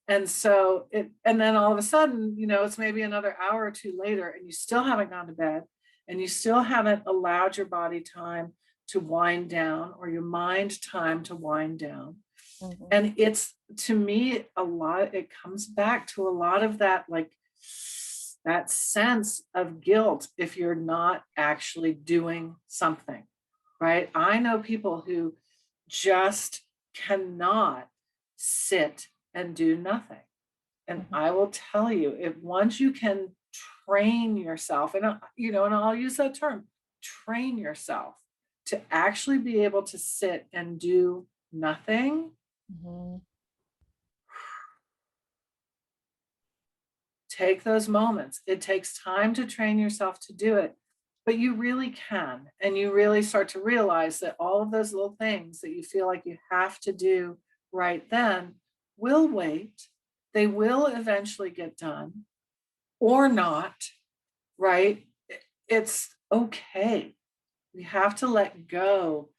S3: And so and then all of a sudden, you know, it's maybe another hour or two later and you still haven't gone to bed and you still haven't allowed your body time to wind down or your mind time to wind down. Mm-hmm. And it's, to me, it comes back to a lot of that, like that sense of guilt if you're not actually doing something, right? I know people who just cannot sit and do nothing. And I will tell you, if once you can train yourself, and you know, and I'll use that term, train yourself to actually be able to sit and do nothing. Mm-hmm. Take those moments. It takes time to train yourself to do it, but you really can. And you really start to realize that all of those little things that you feel like you have to do right then will wait. They will eventually get done or not, right? It's okay. We have to let go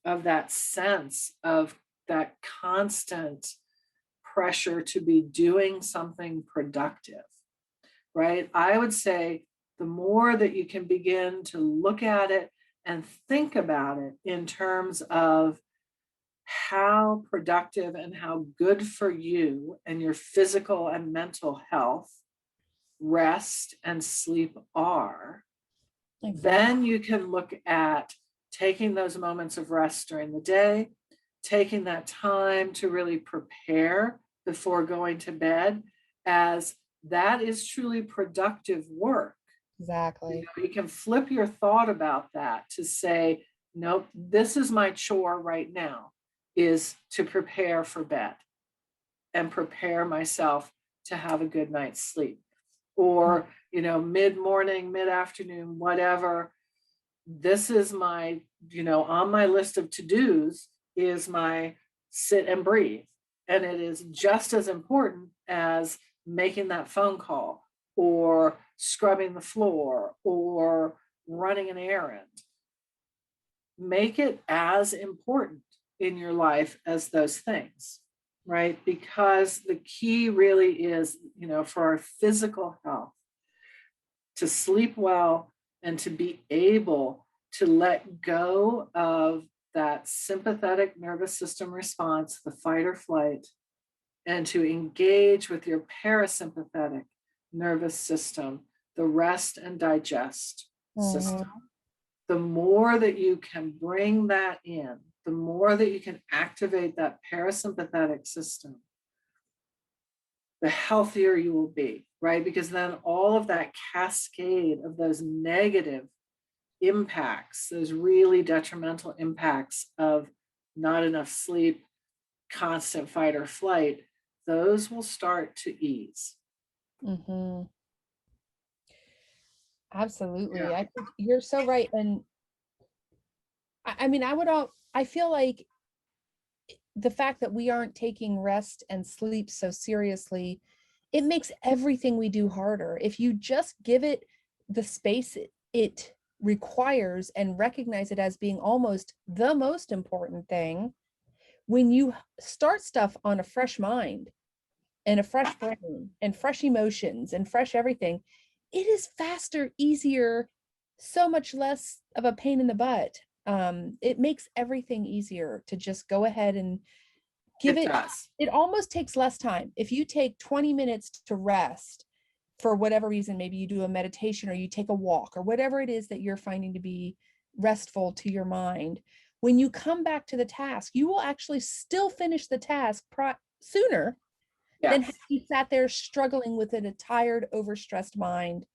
S3: of that sense of that constant pressure to be doing something productive, right? I would say the more that you can begin to look at it and think about it in terms of how productive and how good for you and your physical and mental health rest and sleep are, then you can look at taking those moments of rest during the day, taking that time to really prepare before going to bed, as that is truly productive work. Exactly. You know, you can flip your thought about that to say, nope, this is my chore right now, is to prepare for bed and prepare myself to have a good night's sleep. Or, you know, mid-morning, mid-afternoon, whatever, this is my, you know, on my list of to-dos is my sit and breathe. And it is just as important as making that phone call or scrubbing the floor or running an errand. Make it as important in your life as those things, right? Because the key really is, you know, for our physical health, to sleep well and to be able to let go of that sympathetic nervous system response, the fight or flight, and to engage with your parasympathetic nervous system, the rest and digest system. The more that you can bring that in, the more that you can activate that parasympathetic system, the healthier you will be, right? Because then all of that cascade of those negative impacts, those really detrimental impacts of not enough sleep, constant fight or flight, those will start to ease.
S1: Mm-hmm. Absolutely. Yeah. I think you're so right. And I mean, I feel like the fact that we aren't taking rest and sleep so seriously, it makes everything we do harder. If you just give it the space it requires and recognize it as being almost the most important thing, when you start stuff on a fresh mind and a fresh brain and fresh emotions and fresh everything, it is faster, easier, so much less of a pain in the butt. It makes everything easier to just go ahead and give
S3: It
S1: it.
S3: does.
S1: It almost takes less time. If you take 20 minutes to rest for whatever reason, maybe you do a meditation or you take a walk or whatever it is that you're finding to be restful to your mind, when you come back to the task, you will actually still finish the task sooner than
S3: Yes.
S1: had you sat there struggling with a tired, overstressed mind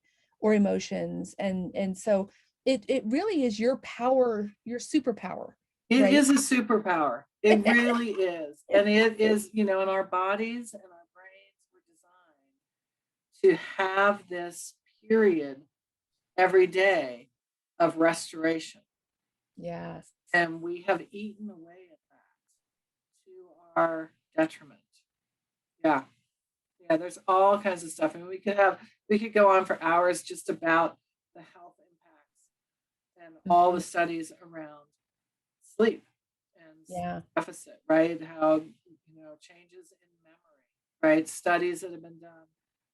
S1: or emotions. And so it really is your power, your superpower,
S3: It
S1: right?
S3: is a superpower. It really is. And it is, you know, in our bodies and our brains were designed to have this period every day of restoration.
S1: Yes.
S3: And we have eaten away at that to our detriment. Yeah. Yeah, there's all kinds of stuff. And we could go on for hours just about the health impacts and all the studies around sleep and
S1: Yeah.
S3: deficit, right? How, you know, changes in memory, right? Studies that have been done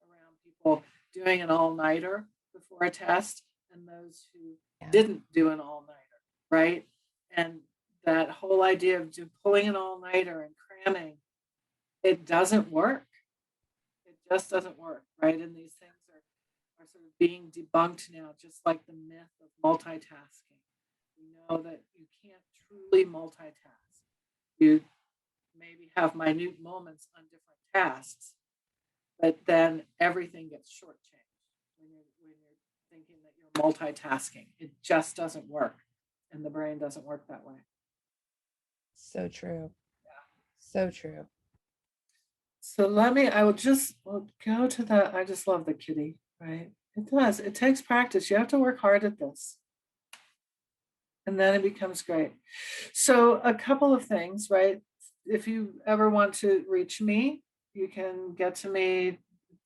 S3: around people doing an all-nighter before a test and those who didn't do an all-nighter, right? And that whole idea of pulling an all-nighter and cramming, it doesn't work. It just doesn't work, right? And these things are sort of being debunked now, just like the myth of multitasking. We know that you can't truly multitask. You maybe have minute moments on different tasks, but then everything gets shortchanged when you're thinking that you're multitasking. It just doesn't work. And the brain doesn't work that way.
S1: So true. So true.
S3: So we'll go to that. I just love the kitty, right? It does. It takes practice. You have to work hard at this. And then it becomes great. So a couple of things, right? If you ever want to reach me, you can get to me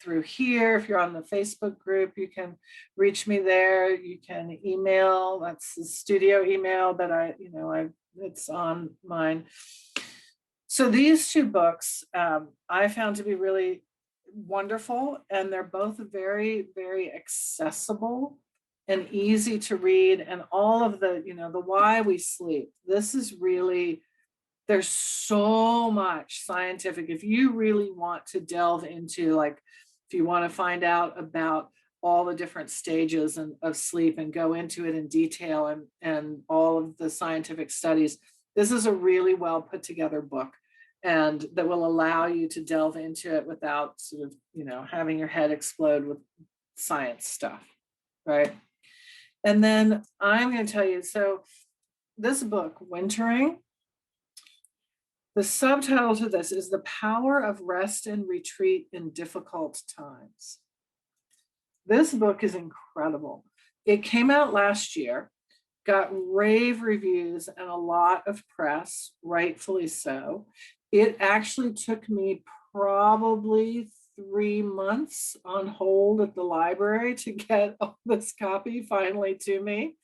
S3: through here. If you're on the Facebook group, you can reach me there. You can email. That's the studio email that it's on mine. So these two books I found to be really wonderful, and they're both very, very accessible and easy to read. And all of the why we sleep. This is really, there's so much scientific. If you really want to delve into, like, if you want to find out about all the different stages of sleep and go into it in detail and all of the scientific studies, this is a really well put together book, and that will allow you to delve into it without sort of, having your head explode with science stuff, right? And then I'm going to tell you, so this book, Wintering, the subtitle to this is The Power of Rest and Retreat in Difficult Times. This book is incredible. It came out last year, got rave reviews and a lot of press, rightfully so. It actually took me probably 3 months on hold at the library to get this copy finally to me.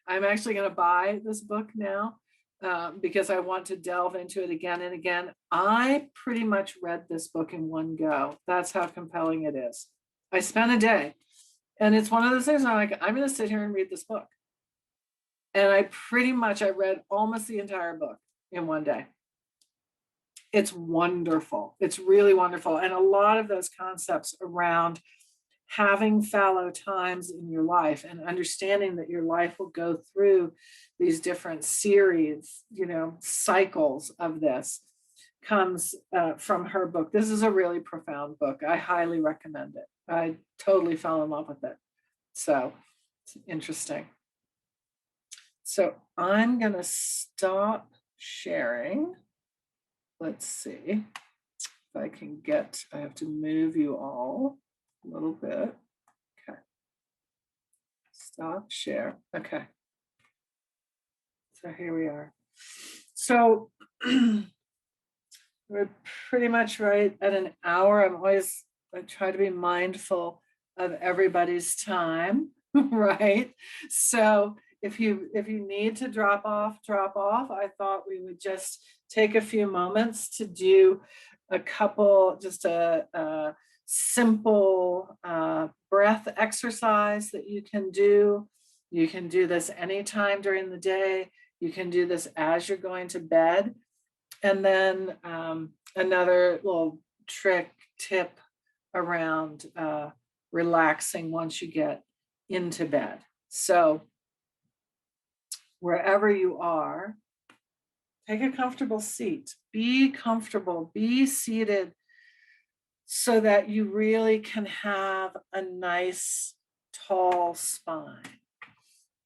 S3: I'm actually going to buy this book now because I want to delve into it again and again. I pretty much read this book in one go. That's how compelling it is. I spent a day, and it's one of those things I'm like, I'm going to sit here and read this book. And I read almost the entire book in one day. It's wonderful. It's really wonderful. And a lot of those concepts around having fallow times in your life and understanding that your life will go through these different series, cycles of this, comes from her book. This is a really profound book. I highly recommend it. I totally fell in love with it. So it's interesting. So I'm going to stop sharing. Let's see if I can I have to move you all a little bit. Okay. Stop share. Okay. So here we are. So we're pretty much right at an hour. I try to be mindful of everybody's time. right? So if you need to drop off, I thought we would just take a few moments to do a couple, just a simple breath exercise that you can do. You can do this anytime during the day. You can do this as you're going to bed. And then another little tip around relaxing once you get into bed. So wherever you are, take a comfortable seat. Be comfortable, be seated so that you really can have a nice tall spine,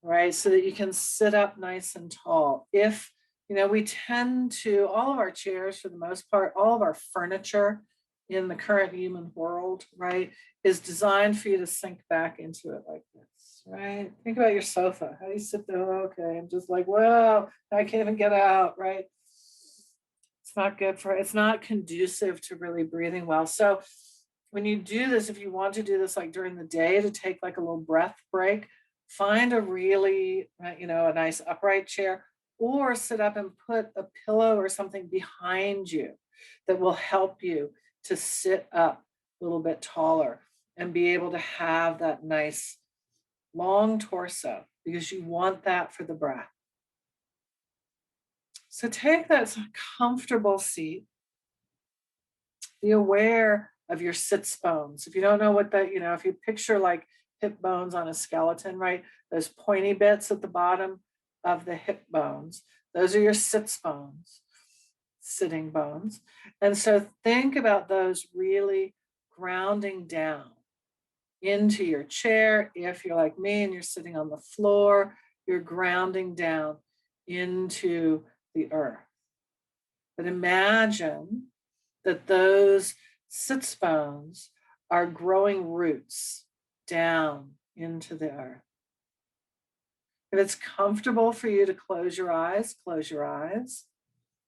S3: right? So that you can sit up nice and tall. If, we tend to, all of our chairs for the most part, all of our furniture in the current human world, right, is designed for you to sink back into it like this, right? Think about your sofa. How do you sit there? Okay, I'm just like, well, I can't even get out, right? It's not conducive to really breathing well. So when you do this, if you want to do this like during the day to take like a little breath break, find a really, a nice upright chair, or sit up and put a pillow or something behind you that will help you to sit up a little bit taller and be able to have that nice long torso, because you want that for the breath. So take that comfortable seat. Be aware of your sits bones. If you don't know what that, if you picture like hip bones on a skeleton, right? Those pointy bits at the bottom of the hip bones, those are your sits bones, sitting bones. And so think about those really grounding down into your chair. If you're like me and you're sitting on the floor, you're grounding down into the earth. But imagine that those sits bones are growing roots down into the earth. If it's comfortable for you to close your eyes,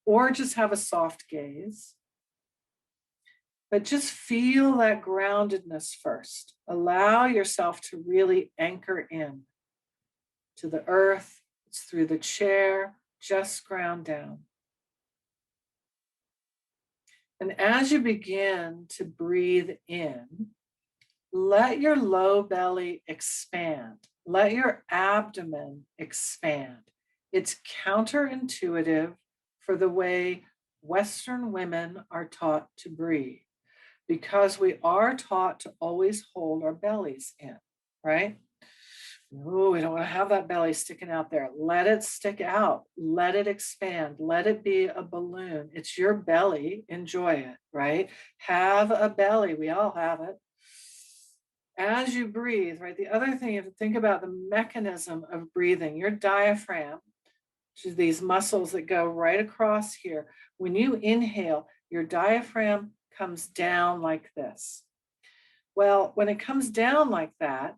S3: or just have a soft gaze. But just feel that groundedness first. Allow yourself to really anchor in to the earth. It's through the chair, just ground down. And as you begin to breathe in, let your low belly expand. Let your abdomen expand. It's counterintuitive for the way Western women are taught to breathe, because we are taught to always hold our bellies in, right? Oh, we don't want to have that belly sticking out there. Let it stick out. Let it expand. Let it be a balloon. It's your belly. Enjoy it, right? Have a belly. We all have it. As you breathe, right? The other thing, you have to think about the mechanism of breathing. Your diaphragm, which is these muscles that go right across here. When you inhale, your diaphragm comes down like this. Well, when it comes down like that,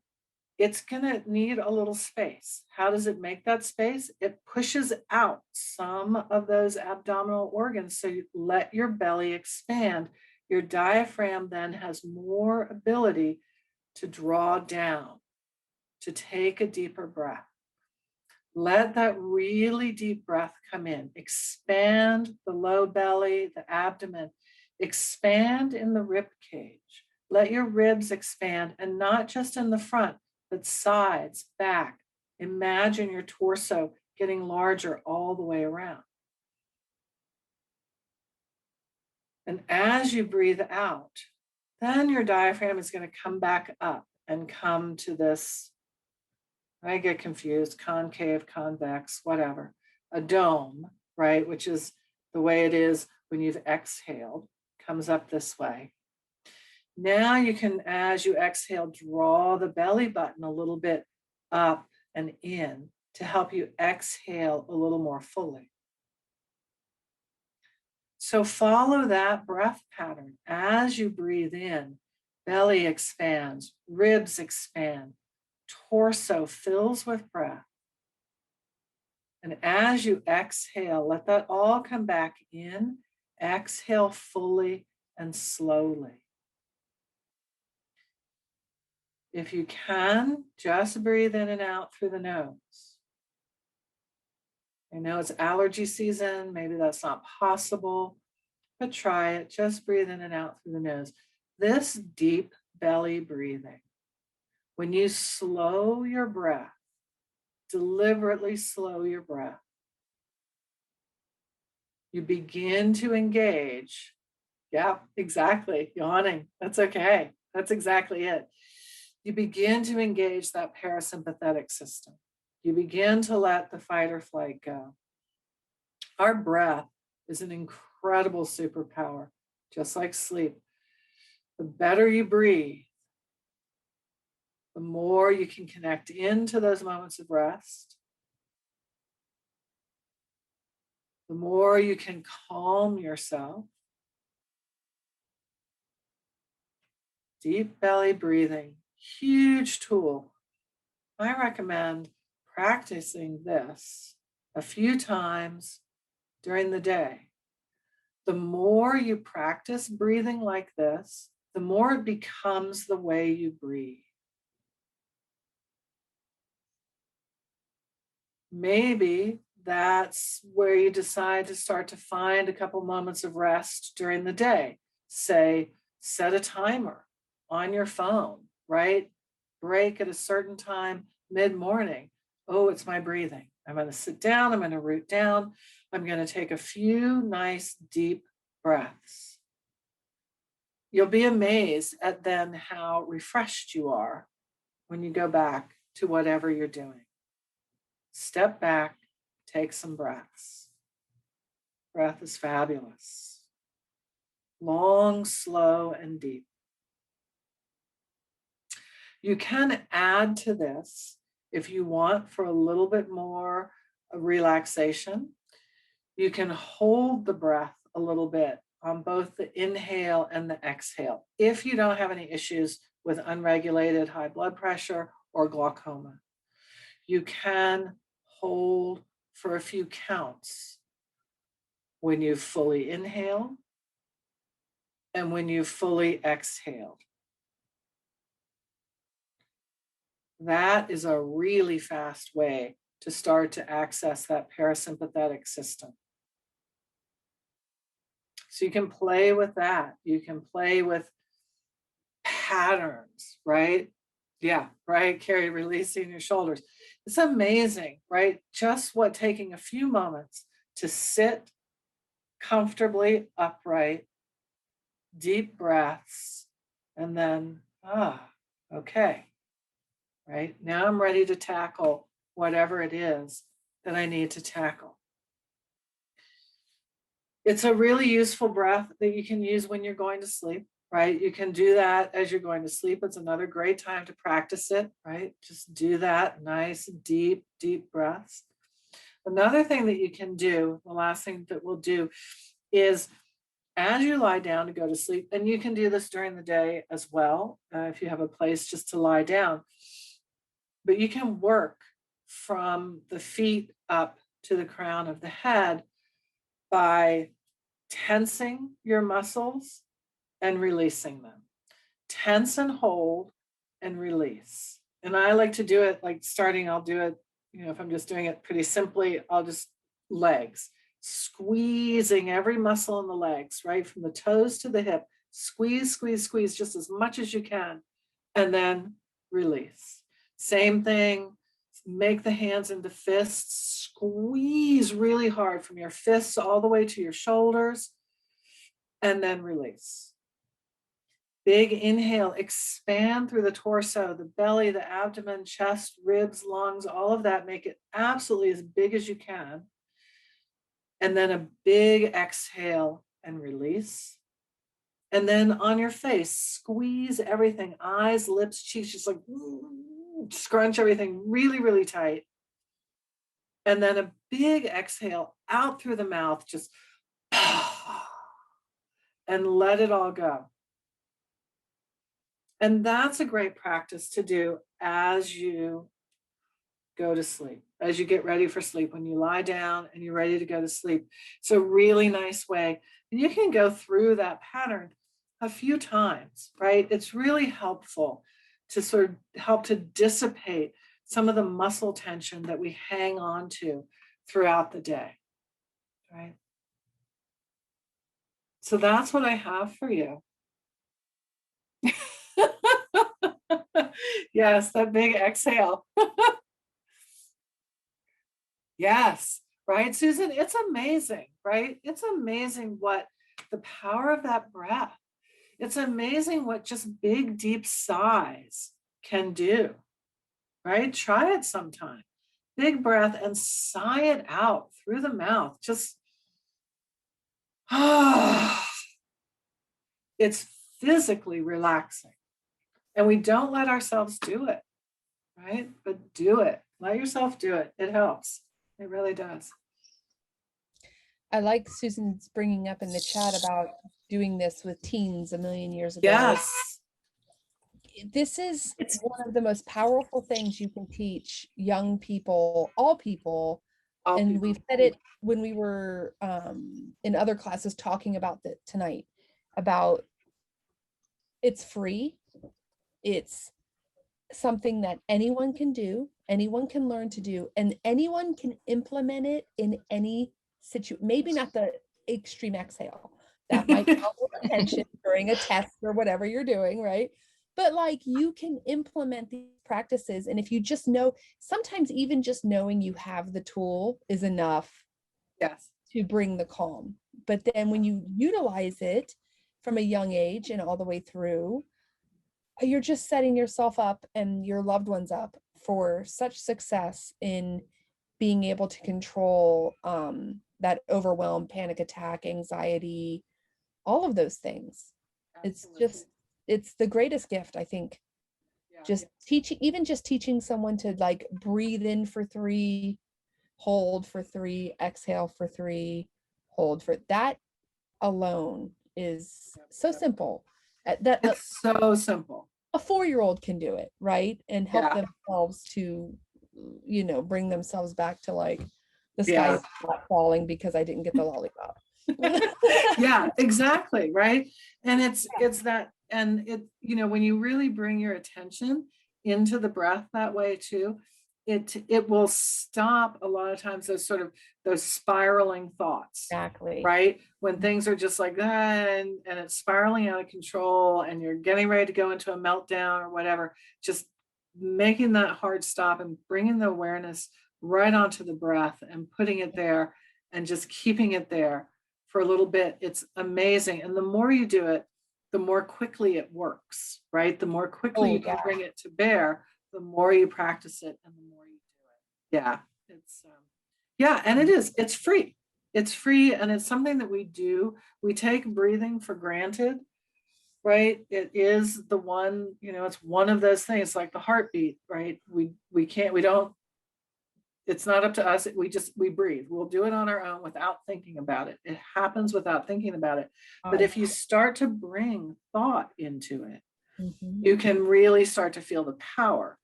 S3: it's going to need a little space. How does it make that space? It pushes out some of those abdominal organs. So you let your belly expand. Your diaphragm then has more ability to draw down, to take a deeper breath. Let that really deep breath come in. Expand the low belly, the abdomen. Expand in the rib cage. Let your ribs expand, and not just in the front, but sides, back. Imagine your torso getting larger all the way around. And as you breathe out, then your diaphragm is going to come back up and come to this, I get confused, concave, convex, whatever, a dome, right? Which is the way it is when you've exhaled, comes up this way. Now you can, as you exhale, draw the belly button a little bit up and in to help you exhale a little more fully. So follow that breath pattern. As you breathe in, belly expands, ribs expand, torso fills with breath. And as you exhale, let that all come back in. Exhale fully and slowly. if you can, just breathe in and out through the nose. I know it's allergy season, maybe that's not possible, but try it. Just breathe in and out through the nose. This deep belly breathing, when you slow your breath, deliberately slow your breath, you begin to engage. Yeah, exactly. Yawning. That's okay. That's exactly it. You begin to engage that parasympathetic system. You begin to let the fight or flight go. Our breath is an incredible superpower, just like sleep. The better you breathe, the more you can connect into those moments of rest, the more you can calm yourself. Deep belly breathing, huge tool. I recommend practicing this a few times during the day. The more you practice breathing like this, the more it becomes the way you breathe. Maybe that's where you decide to start to find a couple moments of rest during the day. Say, set a timer on your phone, right? Break at a certain time mid-morning. Oh, it's my breathing. I'm going to sit down. I'm going to root down. I'm going to take a few nice deep breaths. You'll be amazed at then how refreshed you are when you go back to whatever you're doing. Step back, take some breaths. Breath is fabulous. Long, slow, and deep. You can add to this if you want for a little bit more relaxation. You can hold the breath a little bit on both the inhale and the exhale if you don't have any issues with unregulated high blood pressure or glaucoma. You can hold for a few counts when you fully inhale and when you fully exhale. That is a really fast way to start to access that parasympathetic system. So you can play with that. You can play with patterns, right? Yeah, right, Carrie, releasing your shoulders. It's amazing, right? Just what taking a few moments to sit comfortably upright, deep breaths, and then, okay, right? Now I'm ready to tackle whatever it is that I need to tackle. It's a really useful breath that you can use when you're going to sleep, right? You can do that as you're going to sleep. It's another great time to practice it, right? Just do that nice, deep, deep breaths. Another thing that you can do, the last thing that we'll do is as you lie down to go to sleep, and you can do this during the day as well, if you have a place just to lie down, but you can work from the feet up to the crown of the head by tensing your muscles and releasing them. Tense and hold and release. And I like to do it like starting, I'll do it, if I'm just doing it pretty simply, I'll just legs, squeezing every muscle in the legs, right? From the toes to the hip, squeeze, squeeze, squeeze just as much as you can, and then release. Same thing, make the hands into fists, squeeze really hard from your fists all the way to your shoulders, and then release. Big inhale, expand through the torso, the belly, the abdomen, chest, ribs, lungs, all of that. Make it absolutely as big as you can. And then a big exhale and release. And then on your face, squeeze everything, eyes, lips, cheeks, just like scrunch everything really, really tight. And then a big exhale out through the mouth, just and let it all go. And that's a great practice to do as you go to sleep, as you get ready for sleep, when you lie down and you're ready to go to sleep. It's a really nice way. And you can go through that pattern a few times, right? It's really helpful to sort of help to dissipate some of the muscle tension that we hang on to throughout the day, right? So that's what I have for you. Yes, that big exhale. Yes, right, Susan? It's amazing, right? It's amazing what the power of that breath. It's amazing what just big, deep sighs can do, right? Try it sometime. Big breath and sigh it out through the mouth. Just, it's physically relaxing. And we don't let ourselves do it, right? But do it. Let yourself do it. It helps. It really does.
S1: I like Susan's bringing up in the chat about doing this with teens a million years ago.
S3: Yes.
S1: This is one of the most powerful things you can teach young people, all people.
S3: All
S1: And
S3: people.
S1: we've said it when we were in other classes talking about that tonight, about it's free. It's something that anyone can do, anyone can learn to do, and anyone can implement it in any situation. Maybe not the extreme exhale. That might call attention during a test or whatever you're doing, right? But like you can implement these practices. And if you just know, sometimes even just knowing you have the tool is enough
S3: Yes.
S1: to bring the calm. But then when you utilize it from a young age and all the way through, you're just setting yourself up and your loved ones up for such success in being able to control that overwhelm, panic attack, anxiety, all of those things.
S3: Absolutely.
S1: It's the greatest gift, I think.
S3: Yeah.
S1: Just teaching, even just teaching someone to like breathe in for 3, hold for 3, exhale for 3, hold for that alone is so simple. That
S3: It's so simple.
S1: a 4-year-old can do it, right? And help
S3: Yeah.
S1: themselves to, bring themselves back to like the sky
S3: Yeah.
S1: is not falling because I didn't get the lollipop.
S3: Yeah, exactly, right? And it's that, and it, when you really bring your attention into the breath that way too, it will stop a lot of times those spiraling thoughts,
S1: Exactly.
S3: right? When things are just like that and it's spiraling out of control and you're getting ready to go into a meltdown or whatever, just making that hard stop and bringing the awareness right onto the breath and putting it there and just keeping it there for a little bit. It's amazing. And the more you do it, the more quickly it works, right? The more quickly you can bring it to bear, the more you practice it and the more you do it. Yeah, and it's free. It's free. And it's something that we do. We take breathing for granted, right? It is the one, it's one of those things like the heartbeat, right? It's not up to us. We breathe. We'll do it on our own without thinking about it. It happens without thinking about it. But if you start to bring thought into it, you can really start to feel the power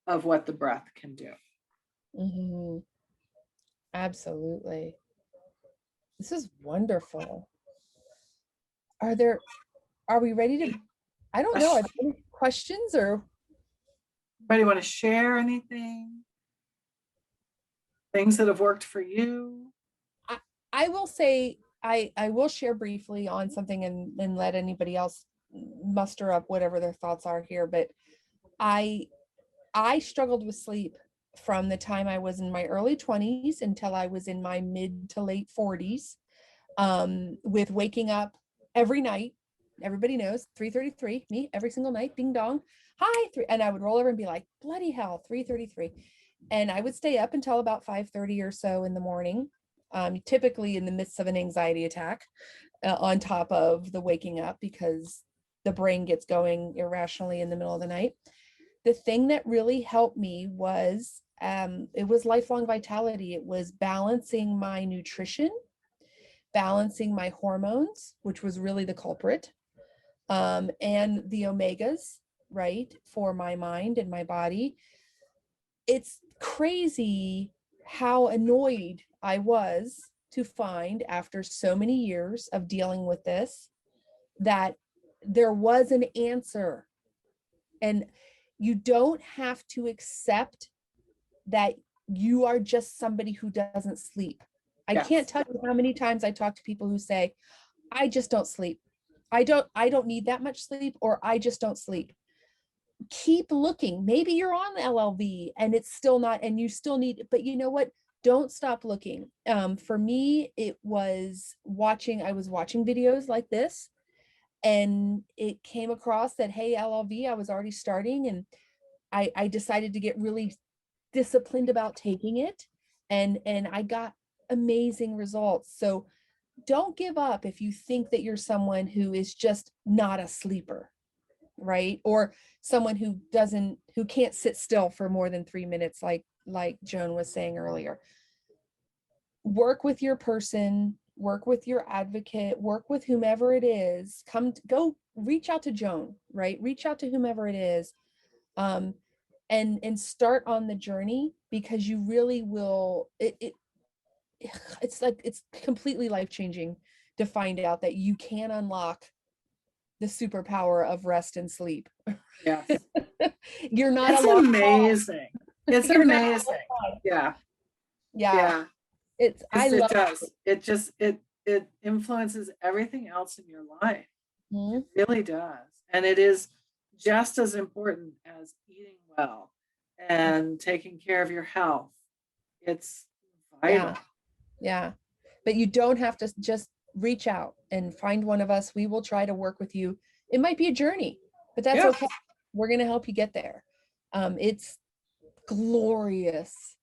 S3: of what the breath can do.
S1: Absolutely. This is wonderful. Are we ready to, I don't know, are there any questions or?
S3: Anybody want to share anything? Things that have worked for you?
S1: I will say, I will share briefly on something and let anybody else muster up whatever their thoughts are here. But I struggled with sleep from the time I was in my early 20s until I was in my mid to late 40s, with waking up every night. Everybody knows 3:33, me every single night, ding dong, hi, 3, and I would roll over and be like, bloody hell, 3:33. And I would stay up until about 5:30 or so in the morning, typically in the midst of an anxiety attack, on top of the waking up because the brain gets going irrationally in the middle of the night. The thing that really helped me was, it was lifelong vitality. It was balancing my nutrition, balancing my hormones, which was really the culprit, and the omegas, right, for my mind and my body. It's crazy how annoyed I was to find after so many years of dealing with this that there was an answer. And you don't have to accept that you are just somebody who doesn't sleep. I
S3: Yes.
S1: can't tell you how many times I talk to people who say, I just don't sleep. I don't need that much sleep, or I just don't sleep. Keep looking. Maybe you're on the LLV and it's still not, and you still need, but you know what? Don't stop looking. For me, it was I was watching videos like this, and it came across that, hey, LLV, I was already starting, and I decided to get really disciplined about taking it, and I got amazing results. So don't give up if you think that you're someone who is just not a sleeper, right? Or someone who can't sit still for more than 3 minutes, like Joan was saying earlier. Work with your person, work with your advocate, work with whomever it is. Go reach out to Joan, right? Reach out to whomever it is. And start on the journey, because you really will, it's like, it's completely life-changing to find out that you can unlock the superpower of rest and sleep.
S3: Yes.
S1: You're not
S3: It's
S1: alone.
S3: amazing. It's
S1: You're not
S3: amazing.
S1: alone.
S3: Yeah.
S1: Yeah.
S3: Yeah.
S1: I
S3: Yes,
S1: love
S3: it does. It just, it influences everything else in your life.
S1: Mhm.
S3: It really does. And it is just as important as eating well and taking care of your health. It's vital.
S1: Yeah. Yeah. But you don't have to, just reach out and find one of us. We will try to work with you. It might be a journey, but that's
S3: Yeah.
S1: okay. We're going to help you get there. It's glorious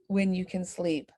S1: when you can sleep.